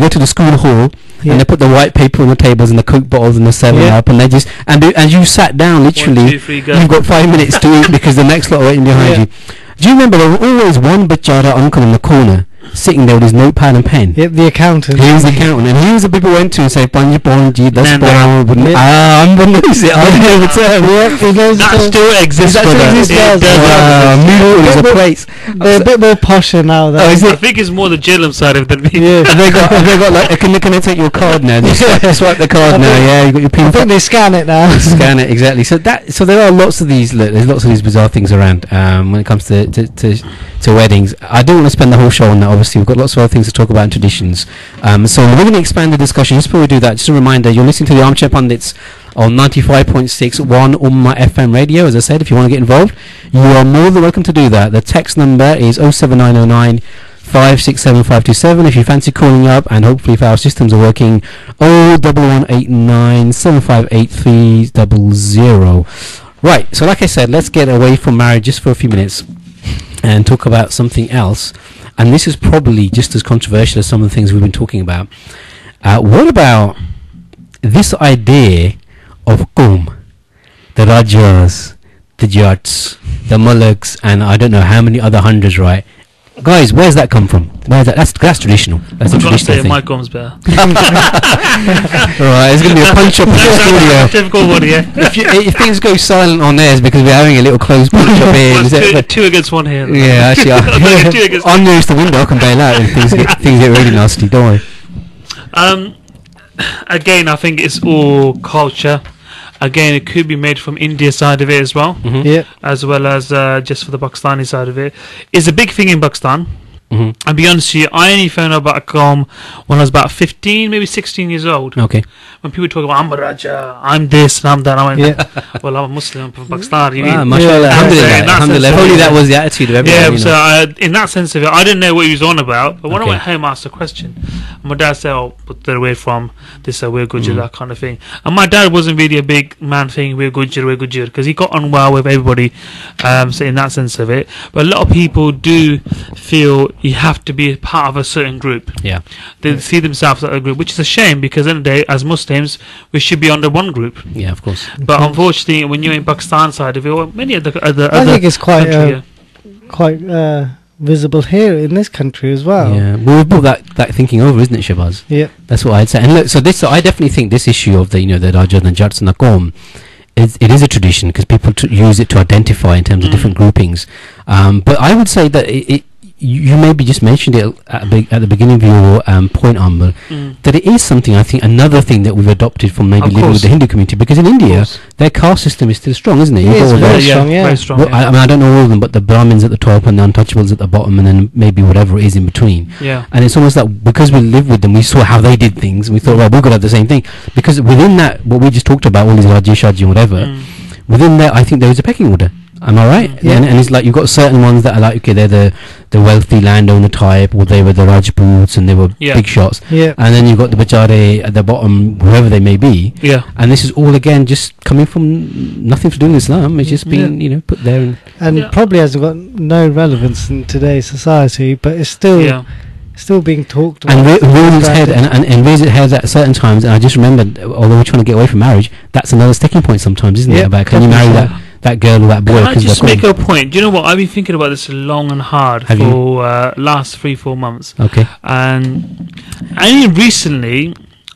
to the school hall. And they put the white paper on the tables and the Coke bottles and the 7-Up, and they just and you sat down literally. 1, 2, 3, go. You've got 5 minutes to eat because the next lot are waiting behind you. Do you remember there was always one bachara uncle in the corner sitting there with his notepad and pen? Yep, the accountant. He was the accountant, and he was the people went to and say, "Panji Ponji, that's I don't know the term. He knows that still exists. Miracle is a place. They're a bit more posher now. I think it's more the Jillam side of the people. Yeah, have they got like, can I take your card now? Swipe the card now. Yeah, you got your pin. I think they scan it now. Scan it, exactly. So there are lots of these. There's lots of these bizarre things around when it comes to weddings. I don't want to spend the whole show on that. Obviously, we've got lots of other things to talk about in traditions. So we're going to expand the discussion. Just before we do that, just a reminder: you're listening to the Armchair Punditz on 95.6 One Ummah FM radio. As I said, if you want to get involved, you are more than welcome to do that. The text number is 07909 567527. If you fancy calling up, and hopefully if our systems are working, 01189 758300. Right, so like I said, let's get away from marriage just for a few minutes and talk about something else. And this is probably just as controversial as some of the things we've been talking about. What about this idea of Qum, the Rajas, the Jats, the Mulks, and I don't know how many other hundreds, right? Guys, where's that come from? Where's that? That's traditional. That's a traditional thing. My Qum's better. Right, it's going to be a punch up in the studio. Difficult one, yeah. If things go silent on there, it's because we're having a little closed punch up here. Two against one here. Yeah, actually, I'm nearest the window. I can bail out if things get really nasty. Don't worry. Again, I think it's all culture. Again, it could be made from India side of it as well, as well as just for the Pakistani side of it. It's a big thing in Pakistan. I'll be honest with you, I only found out about Qum when I was about 15, maybe 16 years old. Okay. When people talk about, I'm a Raja, I'm this, and I'm that, I went, well, I'm a Muslim, I'm from Pakistan. Mashallah, alhamdulillah. Probably that was the attitude of everyone. Yeah, so in that sense of it, I didn't know what he was on about, but when I went home, I asked a question. And my dad said, but they're away from this, we're Gujjar, that kind of thing. And my dad wasn't really a big man thing, we're Gujjar, because he got on well with everybody, so in that sense of it. But a lot of people do feel you have to be part of a certain group. Yeah. They see themselves as a group, which is a shame because at the end of the day, as Muslims, we should be under one group. Yeah, of course. But unfortunately, when you're in Pakistan side of it, or many other I think it's quite visible here in this country as well. Yeah, well, we've brought that thinking over, isn't it, Shabazz? Yeah. That's what I'd say. And look, so I definitely think this issue of the Rajas and Jats and the Qum, it is a tradition because people use it to identify in terms of different groupings. But I would say that you maybe just mentioned it at the beginning of your point, Amber, that it is something, I think, another thing that we've adopted from maybe living with the Hindu community, because in India, their caste system is still strong, isn't it? It's very strong, yeah. Very strong, well, I mean, I don't know all of them, but the Brahmins at the top and the untouchables at the bottom, and then maybe whatever it is in between. Yeah. And it's almost like, because we live with them, we saw how they did things, and we thought, well, we've got to have the same thing. Because within that, what we just talked about, all these Rajesh, and whatever, within that, I think there is a pecking order. Am I right? Yeah. And it's like you've got certain ones that are like, okay, they're the wealthy landowner type, or they were the Rajputs and they were big shots. Yeah. And then you've got the Bachare at the bottom, whoever they may be. Yeah. And this is all again just coming from nothing to do with Islam. It's just been put there. And probably hasn't got no relevance in today's society, but it's still still being talked about. And rears its head and rears its head at certain times. And I just remembered, although we're trying to get away from marriage, that's another sticking point sometimes, isn't it? About can you marry that girl or that boy? Can I just make a point? Do you know what? I've been thinking about this long and hard for last 3-4 months. Okay. And only recently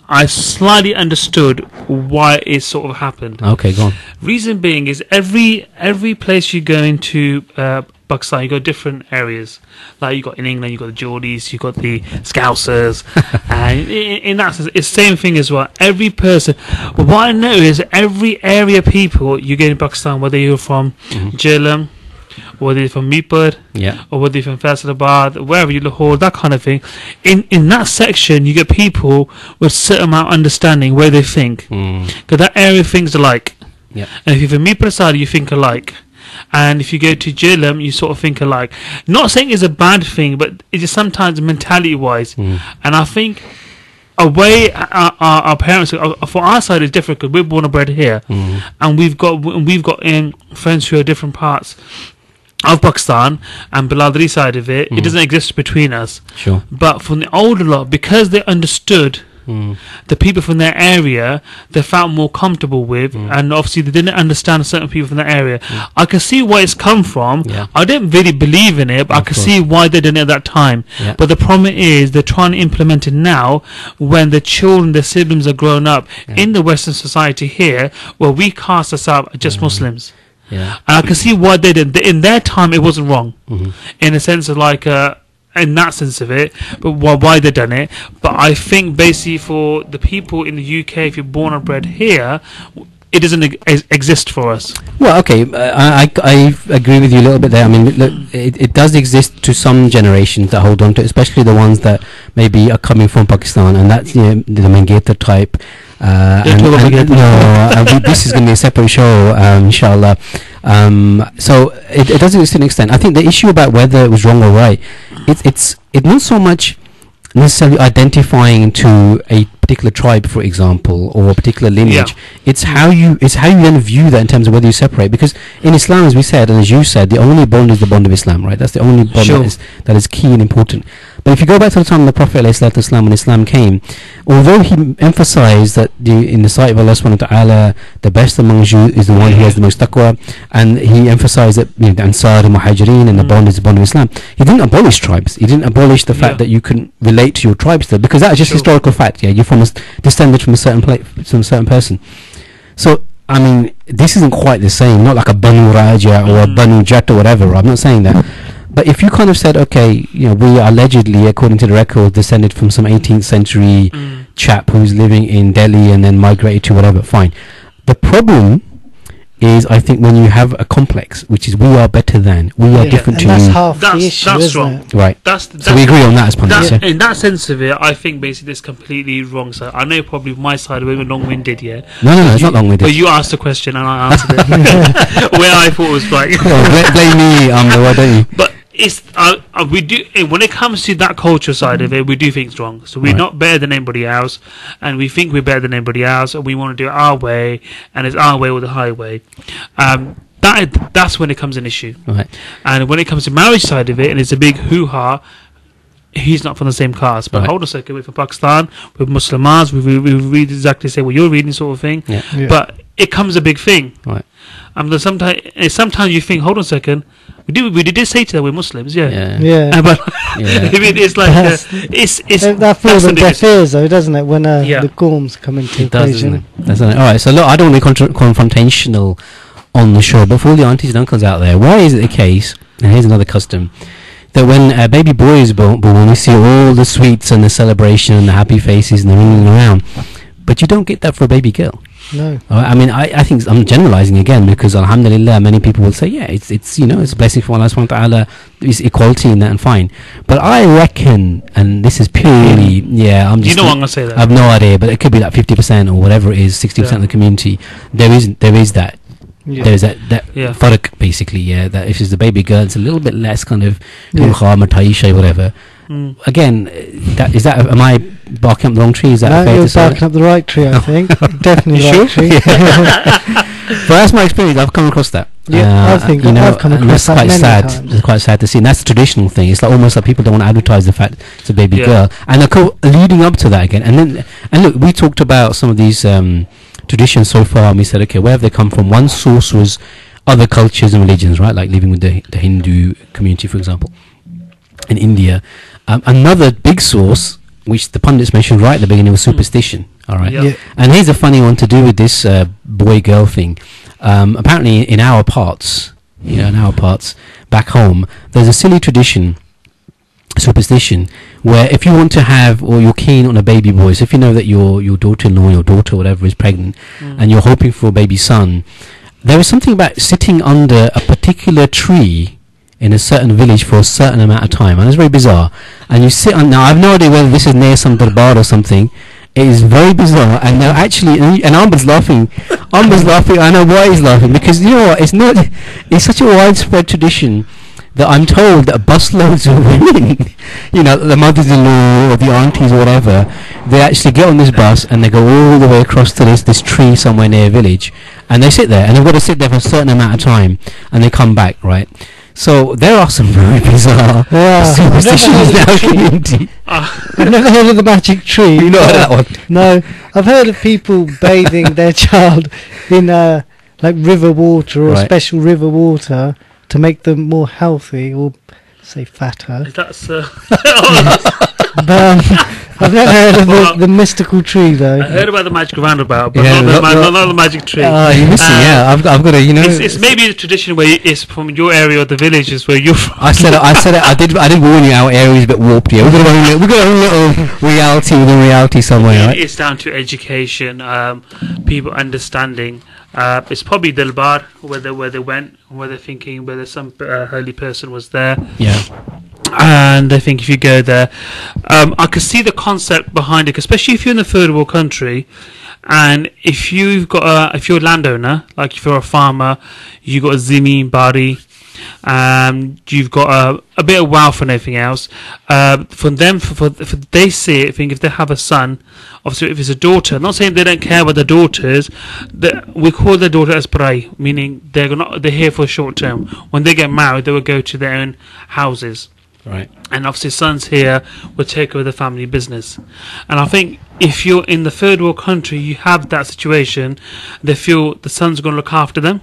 I slightly understood why it sort of happened. Okay, go on. Reason being is every place you go into Pakistan, you got different areas. Like you got in England, you got the Geordies, you got the Scousers, and in that sense, it's the same thing as well. Every person. But what I know is every area people you get in Pakistan, whether you're from Jhelum, whether you're from Meerput, or whether you're from Faisalabad, wherever you Lahore, that kind of thing. In that section, you get people with a certain amount of understanding where they think, because that area thinks alike. Yeah. And if you're from Meerput side, you think alike. And if you go to Jhelum, you sort of think alike. Not saying it's a bad thing, but it's just sometimes mentality-wise. And I think a way our parents, for our side, is different because we're born and bred here, and we've got friends who are different parts of Pakistan, and Biladri side of it. It doesn't exist between us. Sure. But from the older lot, because they understood. The people from their area they felt more comfortable with, and obviously they didn't understand certain people from that area. I can see where it's come from. I didn't really believe in it, but I can see why they didn't at that time. But the problem is they're trying to implement it now when the children, their siblings are grown up in the Western society here, where we cast ourselves as just Muslims. And I can see why they didn't. In their time, it wasn't wrong, in a sense of like. In that sense of it, but why they done it. But I think basically for the people in the UK, if you're born and bred here, it doesn't exist for us. Well, okay, I agree with you a little bit there. I mean, look, it does exist to some generations that hold on to it, especially the ones that maybe are coming from Pakistan, and that's the Mangator type. This is going to be a separate show, inshallah. So it does exist to an extent. I think the issue about whether it was wrong or right, it's not so much necessarily identifying to a particular tribe, for example, or a particular lineage. It's how you then view that in terms of whether you separate. Because in Islam, as we said, and as you said, the only bond is the bond of Islam, right? That's the only bond that is key and important. But if you go back to the time of the Prophet ﷺ, when Islam came, although he emphasized that in the sight of Allah subhanahu wa ta'ala, the best amongst you is the one who has the most taqwa, and he emphasized that the Ansar, the Muhajirin, and the bond is the bond of Islam. He didn't abolish tribes. He didn't abolish the fact that you couldn't relate to your tribe still, because that is just historical fact. You're from descended from a certain person. So I mean, this isn't quite the same. Not like a Banu Raja or a Banu Jat or whatever. I'm not saying that. But if you kind of said, okay, we are allegedly, according to the record, descended from some 18th century chap who's living in Delhi and then migrated to whatever, fine. The problem is, I think, when you have a complex, which is we are better than, we are different to you. That's half the issue, that's wrong. it? Right. That's so we agree on that as pundits. In that sense of it, I think basically it's completely wrong. So I know probably my side of it was long-winded, No, it's not long-winded. But you asked the question and I answered it where I thought it was right. Blame me, why don't you? But it's we do when it comes to that culture side of it, we do things wrong. So we're not better than anybody else, and we think we're better than anybody else, and we want to do it our way, and it's our way or the highway. That's when it comes an issue. Right. And when it comes to marriage side of it, and it's a big hoo-ha. He's not from the same caste, but hold on a second, we're from Pakistan, we're Muslims, we read exactly say what you're reading, sort of thing. Yeah. But it comes a big thing. Right. Sometimes you think, hold on a second, we did say to them we're Muslims, But it's like that falls on deaf ears, though, doesn't it? When the Gorms come into equation. Doesn't it? All right. So look, I don't want to be confrontational on the show, but for all the aunties and uncles out there, why is it the case? And here's another custom. That when a baby boy is born, you see all the sweets and the celebration and the happy faces and the ringing around, but you don't get that for a baby girl. No. I mean, I think I'm generalizing again, because alhamdulillah, many people will say, it's it's a blessing from Allah subhanahu wa ta'ala, there's equality in that, and fine. But I reckon, and this is purely, I'm just, you know what I'm gonna say that. I have no idea, but it could be like 50% or whatever it is, 60% of the community. There is that. There's that farq, basically, that if it's a baby girl, it's a little bit less kind of whatever. Again, am I barking up the wrong tree? Is that fair you're to say? barking up the right tree, I think. Definitely the right tree. But that's my experience. I've come across that. I think I've come across that many times. It's quite sad to see, and that's the traditional thing. It's like almost like people don't want to advertise the fact it's a baby girl, and leading up to that again, and look, we talked about some of these traditions so far, and we said, okay, where have they come from? One source was other cultures and religions, right? Like living with the Hindu community, for example, in India. Another big source, which the pundits mentioned right at the beginning, was superstition. All right. Yeah. And here's a funny one to do with this boy-girl thing. Apparently, in our parts, back home, there's a silly tradition, superstition, where if you want to have, or you're keen on a baby boy, so if you know that your daughter-in-law, your daughter, whatever, is pregnant, and you're hoping for a baby son, there is something about sitting under a particular tree in a certain village for a certain amount of time, and it's very bizarre. And you sit on. Now, I have no idea whether this is near some darbar or something. It is very bizarre, and now actually, and Amber's laughing. I know why he's laughing, because you know what? It's such a widespread tradition that I'm told that busloads of women, the mothers-in-law or the aunties or whatever, they actually get on this bus and they go all the way across to this tree somewhere near a village, and they sit there, and they've got to sit there for a certain amount of time, and they come back, right? So there are some very bizarre superstitions in our community. I've never heard of the magic tree. You know that one? No, I've heard of people bathing their child in like river water or special river water to make them more healthy or say fatter. That's But I've never heard of the mystical tree though. I heard about the magic roundabout, but not the magic tree. You're missing. I've got to, It's maybe a tradition where it's from your area or the villages where you're from. I said it. I did warn you. Our area is a bit warped here. We've got a little reality within reality somewhere, right? It's down to education, people understanding. It's probably Dilbar where they went, where they're thinking whether some holy person was there. Yeah. And I think if you go there, I can see the concept behind it, especially if you're in a third world country, and if you've got if you're a landowner, like if you're a farmer, you've got a zimeen bari, you've got a bit of wealth and everything else. For them, for they see it. I think if they have a son, obviously if it's a daughter, not saying they don't care about the daughters, we call their daughter as parai, meaning they're here for a short term. When they get married, they will go to their own houses. Right. And obviously sons here will take over the family business. And I think if you're in the third world country, you have that situation, they feel the son's going to look after them.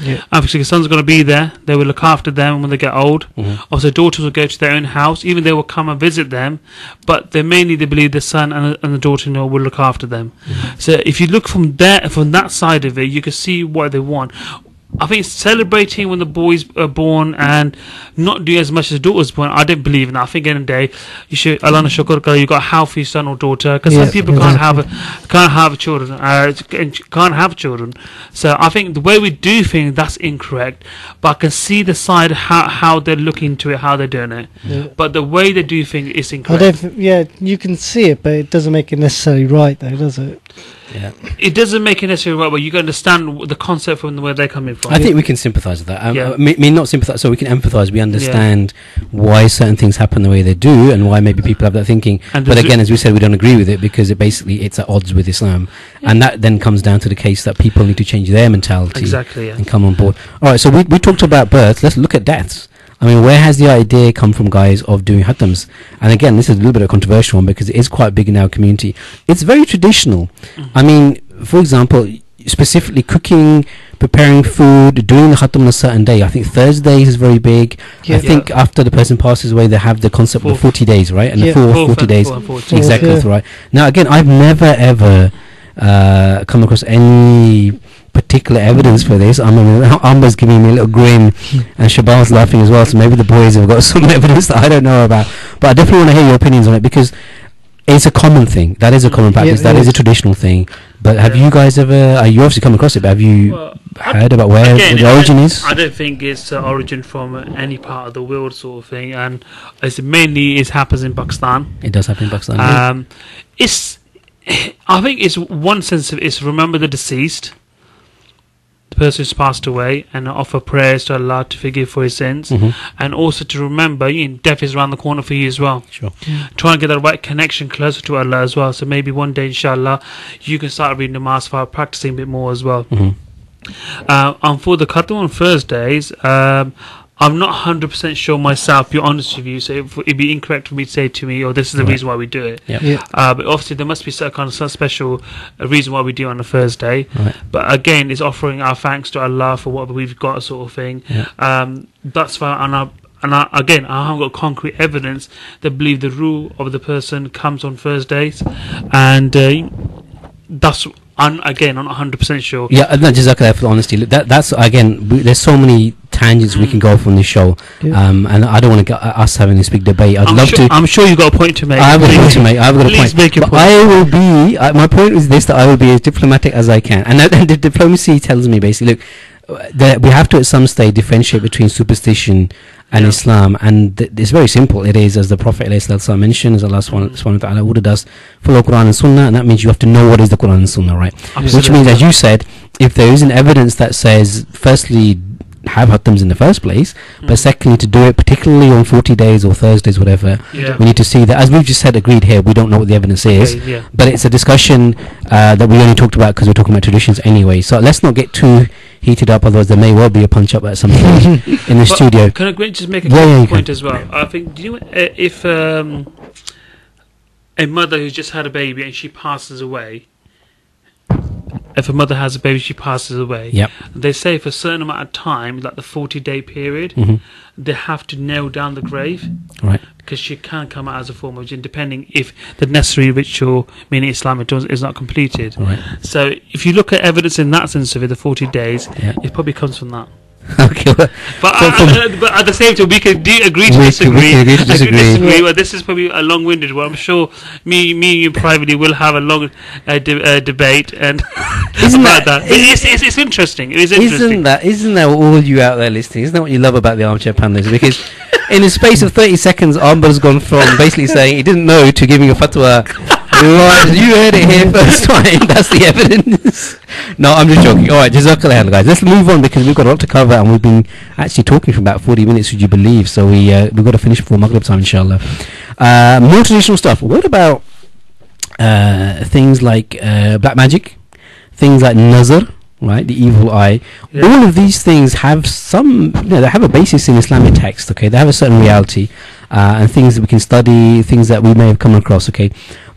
Yeah. Obviously the son's going to be there, they will look after them when they get old. Also daughters will go to their own house, even they will come and visit them, but they believe the son and the daughter-in-law will look after them. So if you look from that side of it, you can see what they want. I think celebrating when the boys are born and not do as much as the daughter's born, I don't believe in that. I think in the day you should Allah na shukr kar, you got a healthy son or daughter, because some people can't have children. So I think the way we do things, that's incorrect. But I can see the side how they're looking into it, how they're doing it. But the way they do things is incorrect. You can see it, but it doesn't make it necessarily right though, does it? Yeah. It doesn't make it necessarily right, but you can understand the concept from where they're coming from. I think we can sympathise with that. I mean, not sympathise, so we can empathise. We understand why certain things happen the way they do, and why maybe people have that thinking. But again, as we said, we don't agree with it because it's at odds with Islam, and that then comes down to the case that people need to change their mentality and come on board. All right, so we talked about births. Let's look at deaths. I mean, where has the idea come from, guys, of doing hatams? And again, this is a little bit of a controversial one because it is quite big in our community. It's very traditional. I mean, for example, specifically cooking, preparing food, doing the khatam on a certain day. I think Thursdays is very big. I think after the person passes away, they have the concept of 40 days, right? And the 40 days. Exactly, right. Now, again, I've never, ever come across any particular evidence for this. Amber's giving me a little grin and Shabal's laughing as well, so maybe the boys have got some evidence that I don't know about, but I definitely want to hear your opinions on it because it's a common thing. That is a common practice. That is a traditional thing. But have you guys ever you obviously come across it, but have you heard about where the origin is? I don't think it's origin from any part of the world sort of thing, and it happens in Pakistan. It does happen in Pakistan. I think it's one sense of it's remember the deceased, the person who's passed away, and offer prayers to Allah to forgive for his sins, and also to remember death is around the corner for you as well. Sure. Try and get that right connection closer to Allah as well. So maybe one day, inshallah, you can start reading the Mass file, practicing a bit more as well. And for the Khatam on Thursdays, I'm not 100% sure myself, be honest with you, so it'd be incorrect for me to say to me, this is the reason why we do it. But obviously there must be some kind of special reason why we do it on a Thursday. But again, it's offering our thanks to Allah for what we've got, sort of thing. That's fine. And I haven't got concrete evidence that believe the rule of the person comes on Thursdays. And that's again, I'm not 100% sure. Yeah, no, Jazakallah for the honesty. Look, that's again. There's so many tangents we can go off on this show, and I don't want to get us having this big debate. I'm sure you got a point to make. I have a point to make. Please make your point. I will be. My point is this: that I will be as diplomatic as I can, and the diplomacy tells me basically, look, that we have to at some stage differentiate between superstition and Islam, and it's very simple. It is, as the Prophet ﷺ mentioned, as Allah subhanahu wa ta'ala ordered us, follow Quran and Sunnah, and that means you have to know what is the Quran and Sunnah, right? Absolutely. Which means, as you said, if there is an evidence that says, firstly, have hatams in the first place, but secondly, to do it particularly on 40 days or Thursdays, whatever, we need to see that. As we've just said, agreed here, we don't know what the evidence is, but it's a discussion that we only talked about because we're talking about traditions anyway. So let's not get too heated up, otherwise there may well be a punch up at some point in the studio. Can I just make a quick point as well? I think, do you know if a mother who's just had a baby and she passes away, if a mother has a baby, she passes away. They say for a certain amount of time, like the 40-day period, they have to nail down the grave, right? Because she can come out as a form of jinn, depending if the necessary ritual, meaning Islamic, is not completed. Right. So if you look at evidence in that sense of it, the 40 days, it probably comes from that. Okay, but at the same time, we can agree to disagree. Well, this is probably a long-winded one. I'm sure me and you privately will have a long debate and about that. It's interesting. It is interesting. Isn't that all you out there listening? Isn't that what you love about the Armchair Punditz? Because in the space of 30 seconds, Amber's gone from basically saying he didn't know to giving a fatwa. Right, you heard it here first time. That's the evidence. No, I'm just joking. Alright, Jazakallah, guys. Let's move on because we've got a lot to cover and we've been actually talking for about 40 minutes, would you believe? So we've got to finish before Maghrib time, inshallah. More traditional stuff. What about things like black magic? Things like nazar, right? The evil eye. All of these things have they have a basis in Islamic text, okay? They have a certain reality. And things that we can study, things that we may have come across, okay?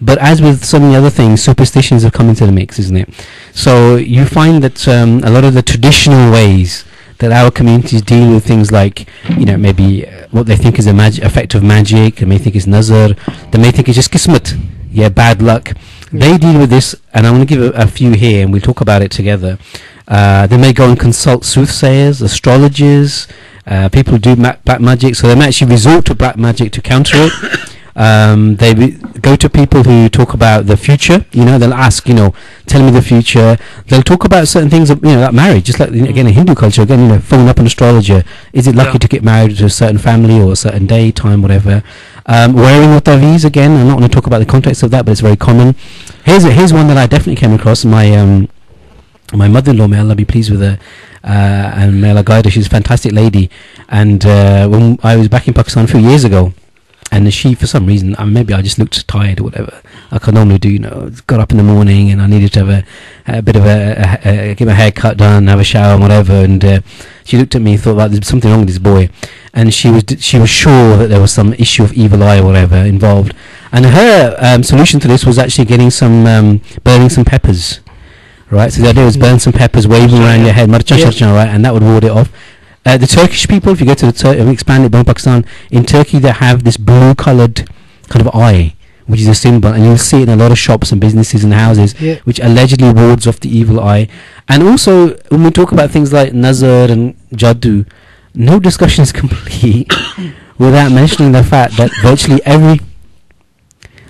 But as with so many other things, superstitions have come into the mix, isn't it? So you find that a lot of the traditional ways that our communities deal with things like, maybe what they think is effect of magic, they may think is nazar, they may think it's just qismat, bad luck. They deal with this, and I'm going to give a few here, and we'll talk about it together. They may go and consult soothsayers, astrologers, people who do black magic, so they may actually resort to black magic to counter it. They go to people who talk about the future. They'll ask, tell me the future. They'll talk about certain things, like marriage, just like again in Hindu culture. Again, phone up an astrologer. Is it lucky to get married to a certain family or a certain day, time, whatever? Wearing a taweez, again, I'm not going to talk about the context of that, but it's very common. Here's one that I definitely came across. My mother-in-law, may Allah be pleased with her, and may Allah guide her. She's a fantastic lady. And when I was back in Pakistan a few years ago, and she, for some reason, maybe I just looked tired or whatever, like I normally do, got up in the morning and I needed to have a bit of get my hair cut done, have a shower and whatever, and she looked at me and thought, like, there's something wrong with this boy, and she was sure that there was some issue of evil eye or whatever involved, and her solution to this was actually getting some, burning some peppers, right? So the idea was burn some peppers, wave them around your head, right, and that would ward it off. The Turkish people, if you go to the expanded Pakistan, in Turkey they have this blue-coloured kind of eye, which is a symbol, and you'll see it in a lot of shops and businesses and houses, which allegedly wards off the evil eye. And also, when we talk about things like nazar and jaddu, no discussion is complete without mentioning the fact that virtually every...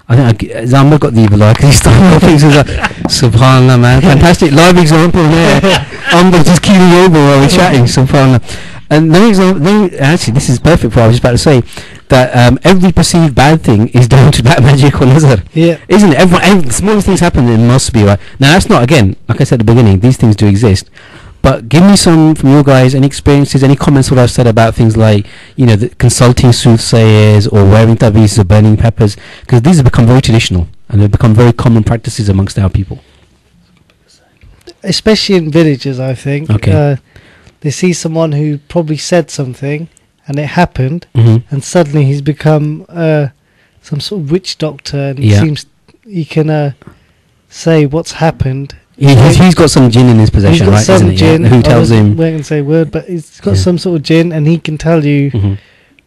I think Zamba got the evil eye because he started off things like, subhanallah, man, fantastic live example there. Amber just keeling over while we're chatting, subhanallah. And actually, this is perfect for what I was about to say, that every perceived bad thing is down to black magic or nazar. Isn't it? Every the smallest things happen, it must be right. Now, that's not, again, like I said at the beginning, these things do exist. But give me some from you guys, any experiences, any comments what I've said about things like, consulting soothsayers or wearing taweez or burning peppers, because these have become very traditional and they've become very common practices amongst our people. Especially in villages, I think. Okay. They see someone who probably said something and it happened, and suddenly he's become some sort of witch doctor, and he can say what's happened. He's got some jinn in his possession, right? Some isn't jinn. Who tells him? I wasn't going to say a word, but he's got some sort of jinn, and he can tell you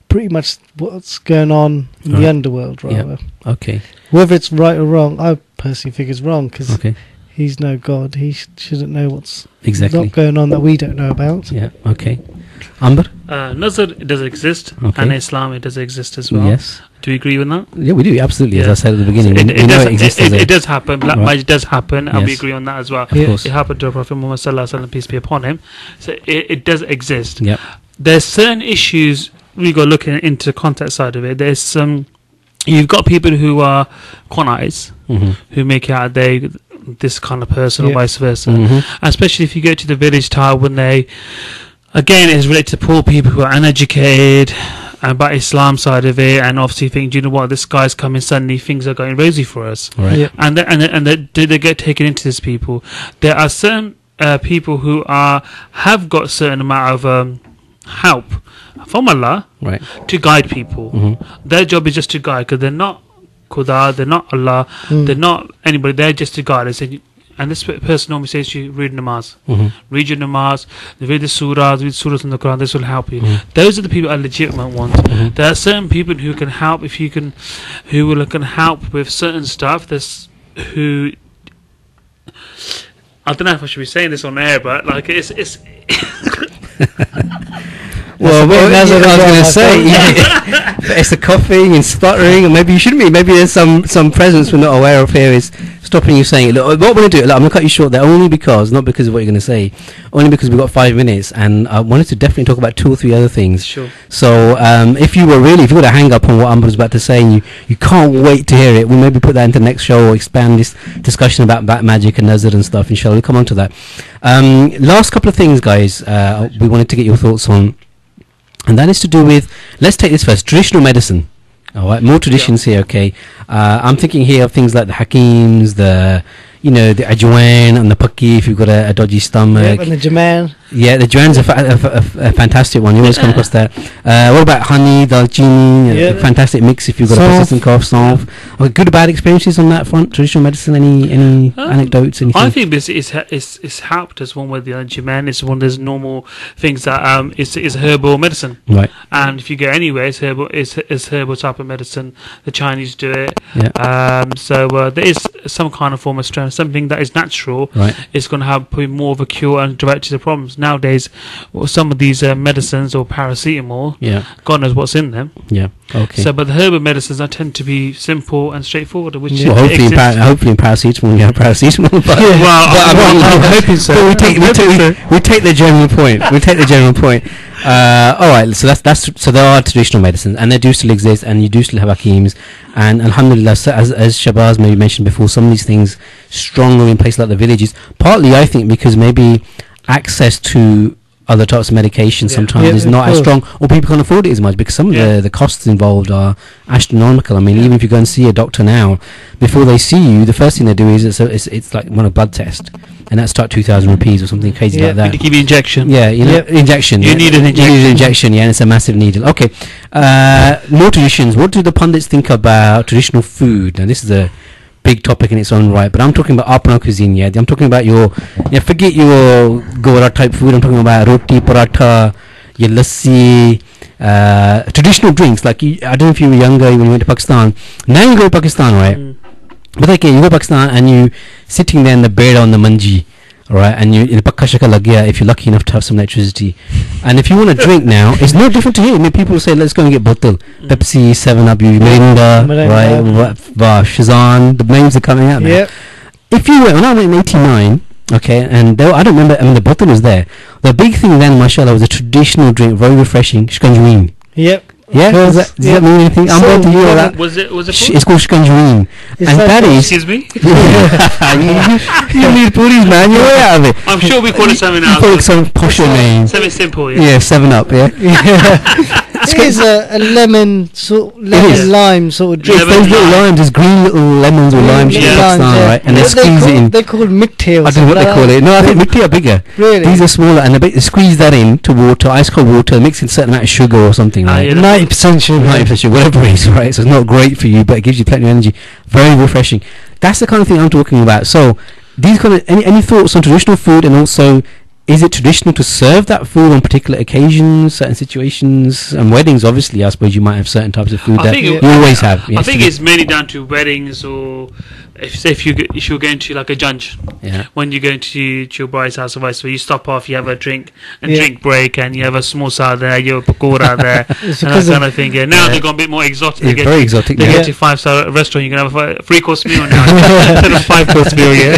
pretty much what's going on in the underworld, rather. Okay. Whether it's right or wrong, I personally think it's wrong, because he's no god. He shouldn't know what's Exactly. not going on that we don't know about. Yeah. Okay. Amber. Nazar, it does exist, Okay. and Islam, it does exist as well. Yes. Do you agree with that? Yeah, we do absolutely. As Yeah. I said at the beginning, So we know it exists. it does happen. Black Right. magic does happen, and we Yes. agree on that as well. Of Yeah. course. It happened to Prophet Muhammad sallallahu alaihi wasallam, peace be upon him. So it does exist. Yep. There's certain issues we got looking into the contact side of it. There's some. You've got people who are Qanais, Mm-hmm. who make out they this kind of person, or Yeah. vice versa. Mm-hmm. Especially if you go to the village type when they, again, it's related to poor people who are uneducated about Islam side of it, and obviously think, do you know what, this guy's coming suddenly, things are going rosy for us, Right. Yeah. and they get taken into these people. There are certain people who have got certain amount of help from Allah Right. to guide people. Mm-hmm. Their job is just to guide, because they're not Khuda, they're not Allah, they're not anybody. They're just to guide us. And this person normally says to you, read namaz. Mm-hmm. Read your namaz, read the surahs in the Quran, this will help you. Mhm. Those are the people are legitimate ones. Mhm. There are certain people who can help, who will can help with certain stuff. There's who, I don't know if I should be saying this on air, but like it's Well, That's that's what I was going to say. yeah. It's the coughing and spluttering, and maybe you shouldn't be. Maybe there's some presence we're not aware of here is stopping you saying it. Look, what we're going to do, look, I'm going to cut you short there only because, not because of what you're going to say, only because we've got 5 minutes, and I wanted to definitely talk about 2 or 3 other things. sure. So if you got to hang up on what Amber was about to say and you can't wait to hear it, we'll maybe put that into the next show or expand this discussion about black magic and Nazar and stuff, inshallah. We'll come on to that. Last couple of things, guys, we wanted to get your thoughts on, and that is to do with, let's take this first, traditional medicine. All right, more traditions here, okay. I'm thinking here of things like the hakims, the ajwain and the pakki if you've got a dodgy stomach. Yep, and the Jaman. Yeah, the Jawan's a fantastic one. You always come across that. What about honey, dalchini? Yeah. A fantastic mix if you've got a Saunf. persistent cough, saunf. Okay, good or bad experiences on that front? Traditional medicine? Any anecdotes? Anything? I think this is helped as one with the Jaman. It's one of those normal things that is herbal medicine. Right. And if you go anywhere, it's herbal type of medicine. The Chinese do it. Yeah. So there is some kind of form of strength, something that is natural. Right. It's going to have probably more of a cure and direct to the problems. Nowadays, some of these medicines or paracetamol, Yeah. God knows what's in them. Yeah. Okay. So, but the herbal medicines I tend to be simple and straightforward, which well, hopefully, hopefully in paracetamol, you have paracetamol. But, I'm hoping so. But we take the general point. We take the general point. All right. So that's so there are traditional medicines, and they do still exist, and you do still have hakims, and alhamdulillah, so as Shabazz maybe mentioned before, some of these things stronger in places like the villages. Partly, I think, because maybe access to other types of medication sometimes is of not as course. strong, or people can't afford it as much, because some of the costs involved are astronomical. I mean, even if you go and see a doctor now, before they see you, the first thing they do is it's like one a blood test, and that's like 2,000 rupees or something crazy like that. to give you injection. Yeah, injection. You need an injection. You need an injection, yeah, and it's a massive needle. Okay, more traditions. What do the pundits think about traditional food? Now, this is a big topic in its own right, but I'm talking about apna cuisine, yeah. I'm talking about forget your Gora type food. I'm talking about roti, paratha, your lassi, traditional drinks. Like, I don't know if you were younger when you went to Pakistan. Now you go to Pakistan, right? But okay, you go to Pakistan and you sitting there in the bed on the manji, alright, and you in pakka shaka lag gaya if you're lucky enough to have some electricity. And if you want to drink now, it's no different to here. I mean, people say, let's go and get bottle. Pepsi, 7-Up, Mirinda, right? Shazan, the names are coming out now. Yep. If you went, when I went in 89, okay, and I don't remember, I mean, the bottle was there. The big thing then, mashallah, was a traditional drink, very refreshing, shkanjween. Yep. Yeah, does that mean anything? I'm going to you or that. Was it It's called shkanjween, Is and that is. Excuse me? you need puris, man. You're way out of it. I'm sure we call it something else. You call it some posher name. Something simple, Yeah, 7-Up. Yeah. It is a lemon lime sort of drink. It's those little limes, there's green little lemons or limes in Pakistan, right? And they squeeze it in. They're called mitti or I don't know what they call it. No, I think mitti are bigger. Really? These are smaller, and they squeeze that in to water, ice cold water, mix in a certain amount of sugar or something, right? 90% sugar. 90% sugar, whatever it is, right? So it's not great for you, but it gives you plenty of energy. Very refreshing. That's the kind of thing I'm talking about. So, these kind of any thoughts on traditional food, and also is it traditional to serve that food on particular occasions, certain situations, and weddings? Obviously, I suppose you might have certain types of food that you always have. I think it's mainly down to weddings, or if you're going to like a junch, when you go to your bride's house or vice versa, you stop off, you have a drink and drink break, and you have a samosa there, you have a pakora there, and that kind of thing. Yeah, now they've gone a bit more exotic. Very exotic. They get to 5-star restaurant, you can have a 3-course meal now instead of 5-course meal. Yeah.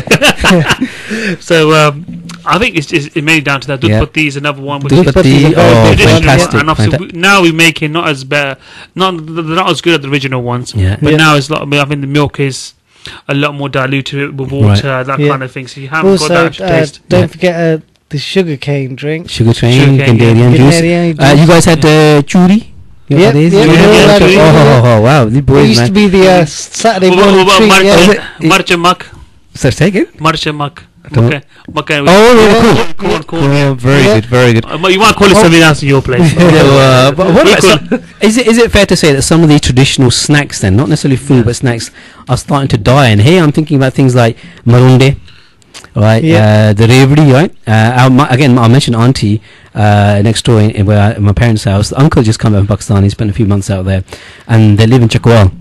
So. I think it's mainly down to that. Dudpatti is another one, which is fantastic. And obviously now we're making not as better, they're not as good as the original ones. But now it's I think the milk is a lot more diluted with water, that kind of thing. So you haven't got that taste. Don't forget the sugarcane drink. Sugarcane, Gandarian juice. You guys had churi? Oh wow, these boys, it used to be the Saturday morning treat. Marcha mak. Sir, say again? Marcha mak. Cool. Very good. You want to call it something else in your place? Is it fair to say that some of these traditional snacks, then, not necessarily food but snacks, are starting to die? And here I'm thinking about things like marunde, right? The revdi, right? Again, I mentioned auntie next door in my parents' house. The uncle just come back from Pakistan. He spent a few months out there, and they live in Chakwal.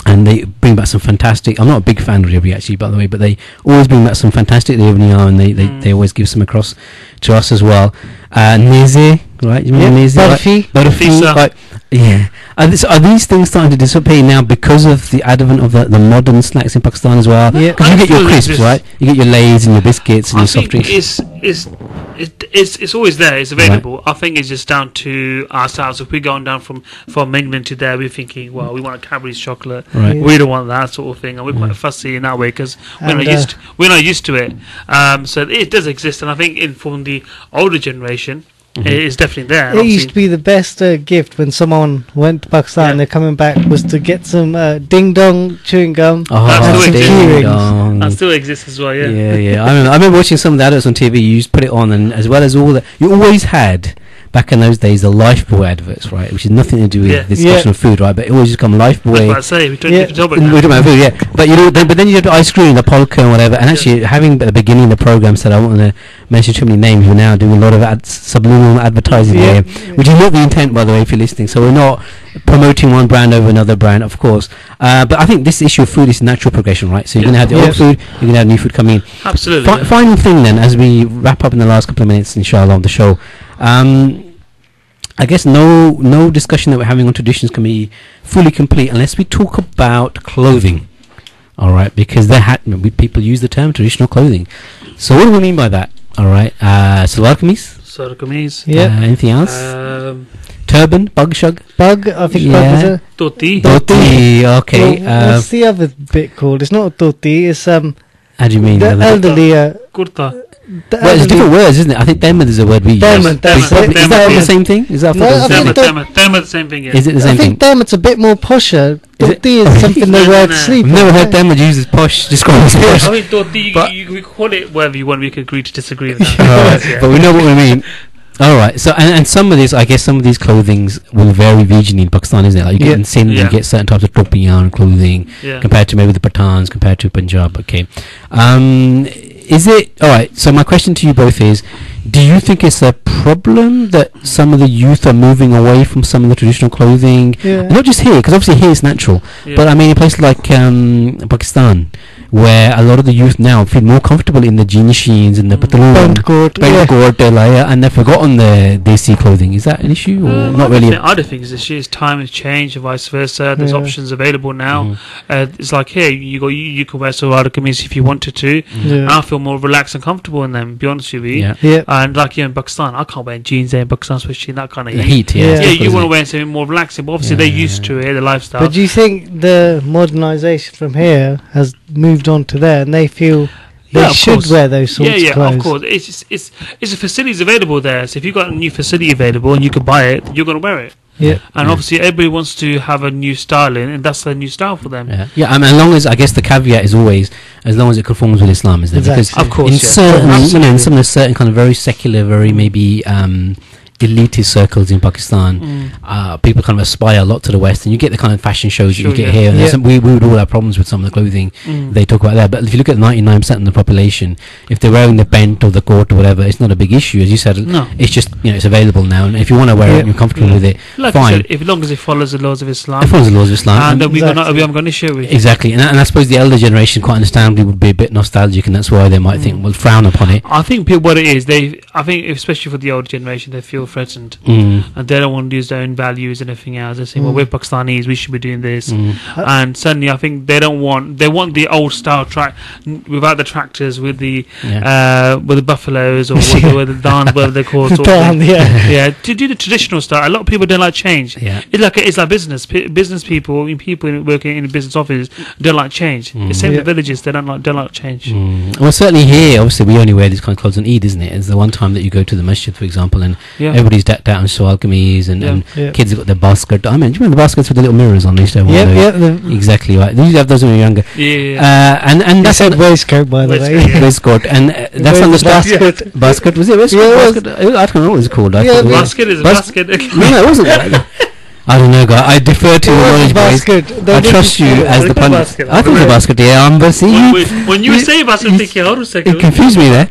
And they bring back some fantastic. I'm not a big fan of revdi actually, by the way, but they always bring back some fantastic revdi, and they always give some across to us as well. Neze, right? You remember neze? Barfi, right? Yeah. Are these things starting to disappear now because of the advent of the modern snacks in Pakistan as well? Yeah. Because you get your crisps, right? You get your Lays and your biscuits and your soft drinks. It's always there. It's available. Right. I think it's just down to ourselves. If we're going down from England to there, we're thinking, well, we want a Cadbury's chocolate. Right. We don't want that sort of thing, and we're quite fussy in that way because we're not used to it. So it does exist, and I think from the older generation. It's definitely there. It used to be the best gift when someone went to Pakistan. They're coming back was to get some ding dong chewing gum. That still exists as well. Yeah. I remember watching some of the adverts on TV. You just put it on, and as well as all that, you always had. Back in those days, the Lifebuoy adverts, right, which is nothing to do with this discussion of food, right? But it always just come Lifebuoy. That's what I say. We don't talk about food, But but then you have the ice cream, the polka, and whatever. And actually, having at the beginning of the program said I don't want to mention too many names. We're now doing a lot of subliminal advertising here, which is not the intent, by the way, if you're listening. So we're not promoting one brand over another brand, of course. But I think this issue of food is natural progression, right? So you're going to have the old food, you're going to have new food coming in. Absolutely. Final thing then, as we wrap up in the last couple of minutes, inshallah, of the show. I guess no discussion that we're having on traditions can be fully complete unless we talk about clothing. All right, because people use the term traditional clothing. So what do we mean by that? All right, salwar kameez. Yeah. Anything else? Turban, bug shug. Bug, I think bug is a dhoti. Okay. What's the other bit called? It's not a dhoti. It's How do you mean? The elderly kurta. Well, it's different words, isn't it? I think Dehmad is a word we use. Is that the same thing? Is that Dehmad the same thing? Is it the same thing? I think Dehmad's a bit more posher. Dhoti is something they wear to sleep. I've never heard Dehmad use as posh. Describes posh. I mean, dhoti, we call it whatever you want. We can agree to disagree with that. But we know what we mean. All right. So, and some of this, I guess, some of these clothings will vary regionally in Pakistan, isn't it? Like you get in Sindh, you get certain types of topiyan clothing compared to maybe the Pathans, compared to Punjab. Okay. Is it all right? So my question to you both is: do you think it's a problem that some of the youth are moving away from some of the traditional clothing? Not just here, because obviously here it's natural, but I mean in places like Pakistan, where a lot of the youth now feel more comfortable in the jean sheens and the pantaloon, and they've forgotten the desi clothing. Is that an issue or not really? I don't think it's an issue. Time has changed and vice versa. There's options available now. It's like here, you can wear salwar kameez if you wanted to. I feel more relaxed and comfortable in them. Be honest with you. And like here in Pakistan, I can't wear jeans there in Pakistan, especially in that kind of heat. You want to wear something more relaxing, but obviously they're used to it, the lifestyle. But do you think the modernisation from here has moved on to there, and they feel they should wear those sorts of clothes? Yeah, of course. It's the facilities available there. So if you've got a new facility available and you can buy it, you're going to wear it. And obviously everybody wants to have a new style in, and that's the new style for them. I mean, as long as, I guess the caveat is always as long as it conforms with Islam, isn't it? Exactly. Because of course, in certain, in some of the certain kind of very secular, very maybe elitist circles in Pakistan, people kind of aspire a lot to the West, and you get the kind of fashion shows that you get here. And there's we would all have problems with some of the clothing they talk about there. But if you look at 99% of the population, if they're wearing the bent or the coat or whatever, it's not a big issue. As you said, it's just, it's available now, and if you want to wear it and you're comfortable with it, like fine. Said, as long as it follows the laws of Islam. It follows the laws of Islam. And we haven't got an issue with it. Exactly. And I suppose the elder generation, quite understandably, would be a bit nostalgic, and that's why they might think, well, frown upon it. I think what it is, I think especially for the older generation, they feel threatened, and they don't want to use their own values and everything else. They say, well, we're Pakistanis, we should be doing this, and suddenly I think they want the old style track without the tractors, with the buffaloes or with the dan, whatever they're called. To do the traditional style. A lot of people don't like change. It's like business people working in a business office don't like change. The same with villages, they don't like change. Well, certainly here, obviously, we only wear these kind of clothes on Eid, isn't it? It's the one time that you go to the masjid, for example, and everybody's decked out in shawal kameez, and kids have got their basket. I mean, do you remember the baskets with the little mirrors on? They used to have exactly right. They used to have those when we were younger. And that's a waistcoat, by the way. Waistcoat, and that's understandable. Basket, was it waistcoat? I don't know what it was called. Basket is a basket. No, it wasn't that. I don't know, guy. I defer to your knowledge, boys. I trust you as the pundit. I thought it was a basket, When you say basket, I'm thinking, hold on a second. It confused me there.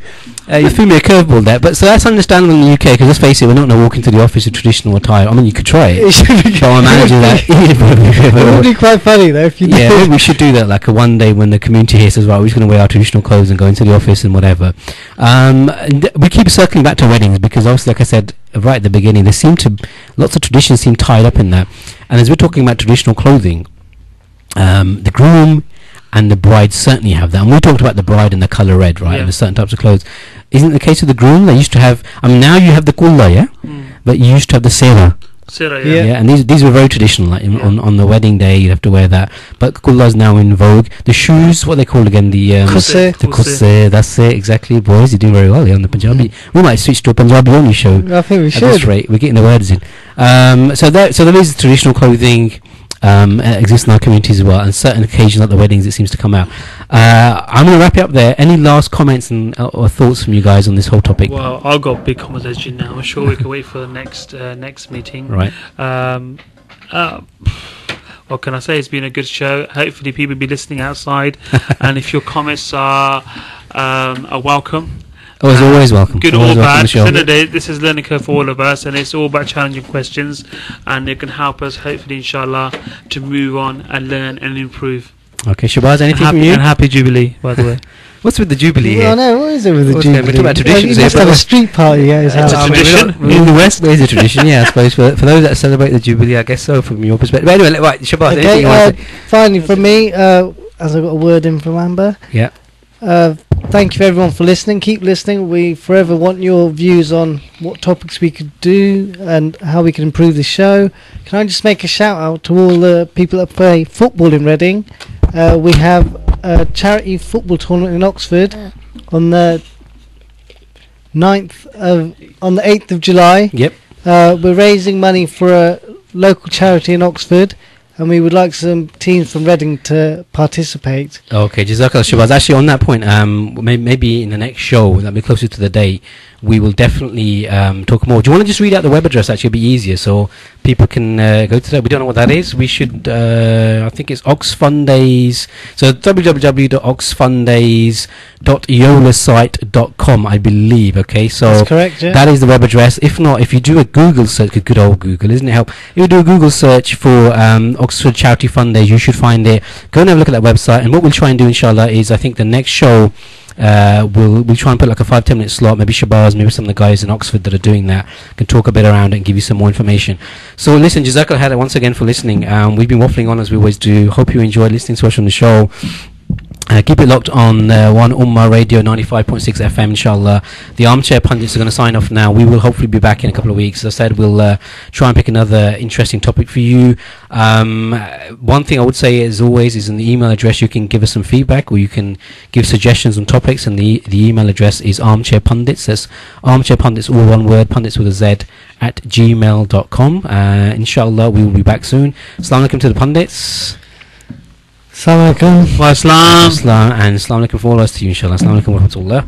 You threw me a curveball there, but so that's understandable in the UK, because let's face it, we're not going to walk into the office with traditional attire. I mean, you could try it. But I'm managing that. It would be quite funny though if you did. Maybe we should do that, like a one day when the community here says, right, we're just going to wear our traditional clothes and go into the office and whatever. We keep circling back to weddings, because obviously, like I said right at the beginning, lots of traditions seem tied up in that. And as we're talking about traditional clothing, the groom and the bride certainly have that. And we talked about the bride and the colour red, right? And the certain types of clothes. Isn't it the case with the groom? They used to have, now you have the kulla, but you used to have the sera. And these were very traditional. Like on the wedding day, you'd have to wear that. But kulla is now in vogue. The shoes, what they call again, the khusse. That's it, exactly. Boys, you do very well here on the Punjabi. We might switch to a Punjabi only show. I think we should. At this rate, we're getting the words in. So there is traditional clothing. Exists in our communities as well, and certain occasions at the weddings it seems to come out. I'm going to wrap it up there. Any last comments or thoughts from you guys on this whole topic? Well, I've got big comments as you now. I'm sure we can wait for the next meeting. Right. What can I say? It's been a good show. Hopefully people will be listening outside, and if your comments are welcome. Oh, it's always welcome. Good or bad. At the end of the day, this is learning curve for all of us, and it's all about challenging questions, and it can help us, hopefully, inshallah, to move on and learn and improve. Okay, Shabazz, anything from you? And happy Jubilee, by the way. What's with the Jubilee here? I know, what is it with the Jubilee? We're talking about traditions here. It's have a street party at his house. It's a tradition in the West. It is a tradition, I suppose. For those that celebrate the Jubilee, I guess so, from your perspective. But anyway, right, Shabazz, anything you want to say? Finally, from me, as I got a word in from Amber. Yeah. Thank you for everyone for listening. Keep listening. We forever want your views on what topics we could do and how we can improve the show. Can I just make a shout out to all the people that play football in Reading? We have a charity football tournament in Oxford on the 8th of July. Yep. We're raising money for a local charity in Oxford, and we would like some teams from Reading to participate. Okay, Jazakallah Shabazz. Actually, on that point, maybe in the next show, that'll be closer to the day, we will definitely talk more. Do you want to just read out the web address? Actually, it'll be easier, so people can go to that. We don't know what that is. We should, I think it's Oxfundays. So www.oxfundays.yolasite.com, I believe. Okay, so that's correct, yeah. That is the web address. If not, if you do a Google search, good old Google, isn't it help? If you do a Google search for Oxford Charity Fund Days, you should find it. Go and have a look at that website. And what we'll try and do, inshallah, is I think the next show, we'll try and put like a 5-10 minute slot. Maybe Shabazz, maybe some of the guys in Oxford that are doing that can talk a bit around it and give you some more information. So listen, Jazakallah khair once again for listening. We've been waffling on as we always do. Hope you enjoyed listening to us on the show. Keep it locked on One Ummah Radio 95.6 FM, inshallah. The Armchair Punditz are going to sign off now. We will hopefully be back in a couple of weeks. As I said, we'll try and pick another interesting topic for you. One thing I would say, as always, is in the email address you can give us some feedback, or you can give suggestions on topics, and the email address is Armchair Punditz. That's Armchair Punditz, all one word, Punditz with a Z, at gmail.com. Inshallah, we will be back soon. Assalamu alaikum to the Pundits. Assalamu alaikum. Wa assalam. And assalamu alaikum for all of us to you, inshallah. Assalamu alaikum wa rahmatullah.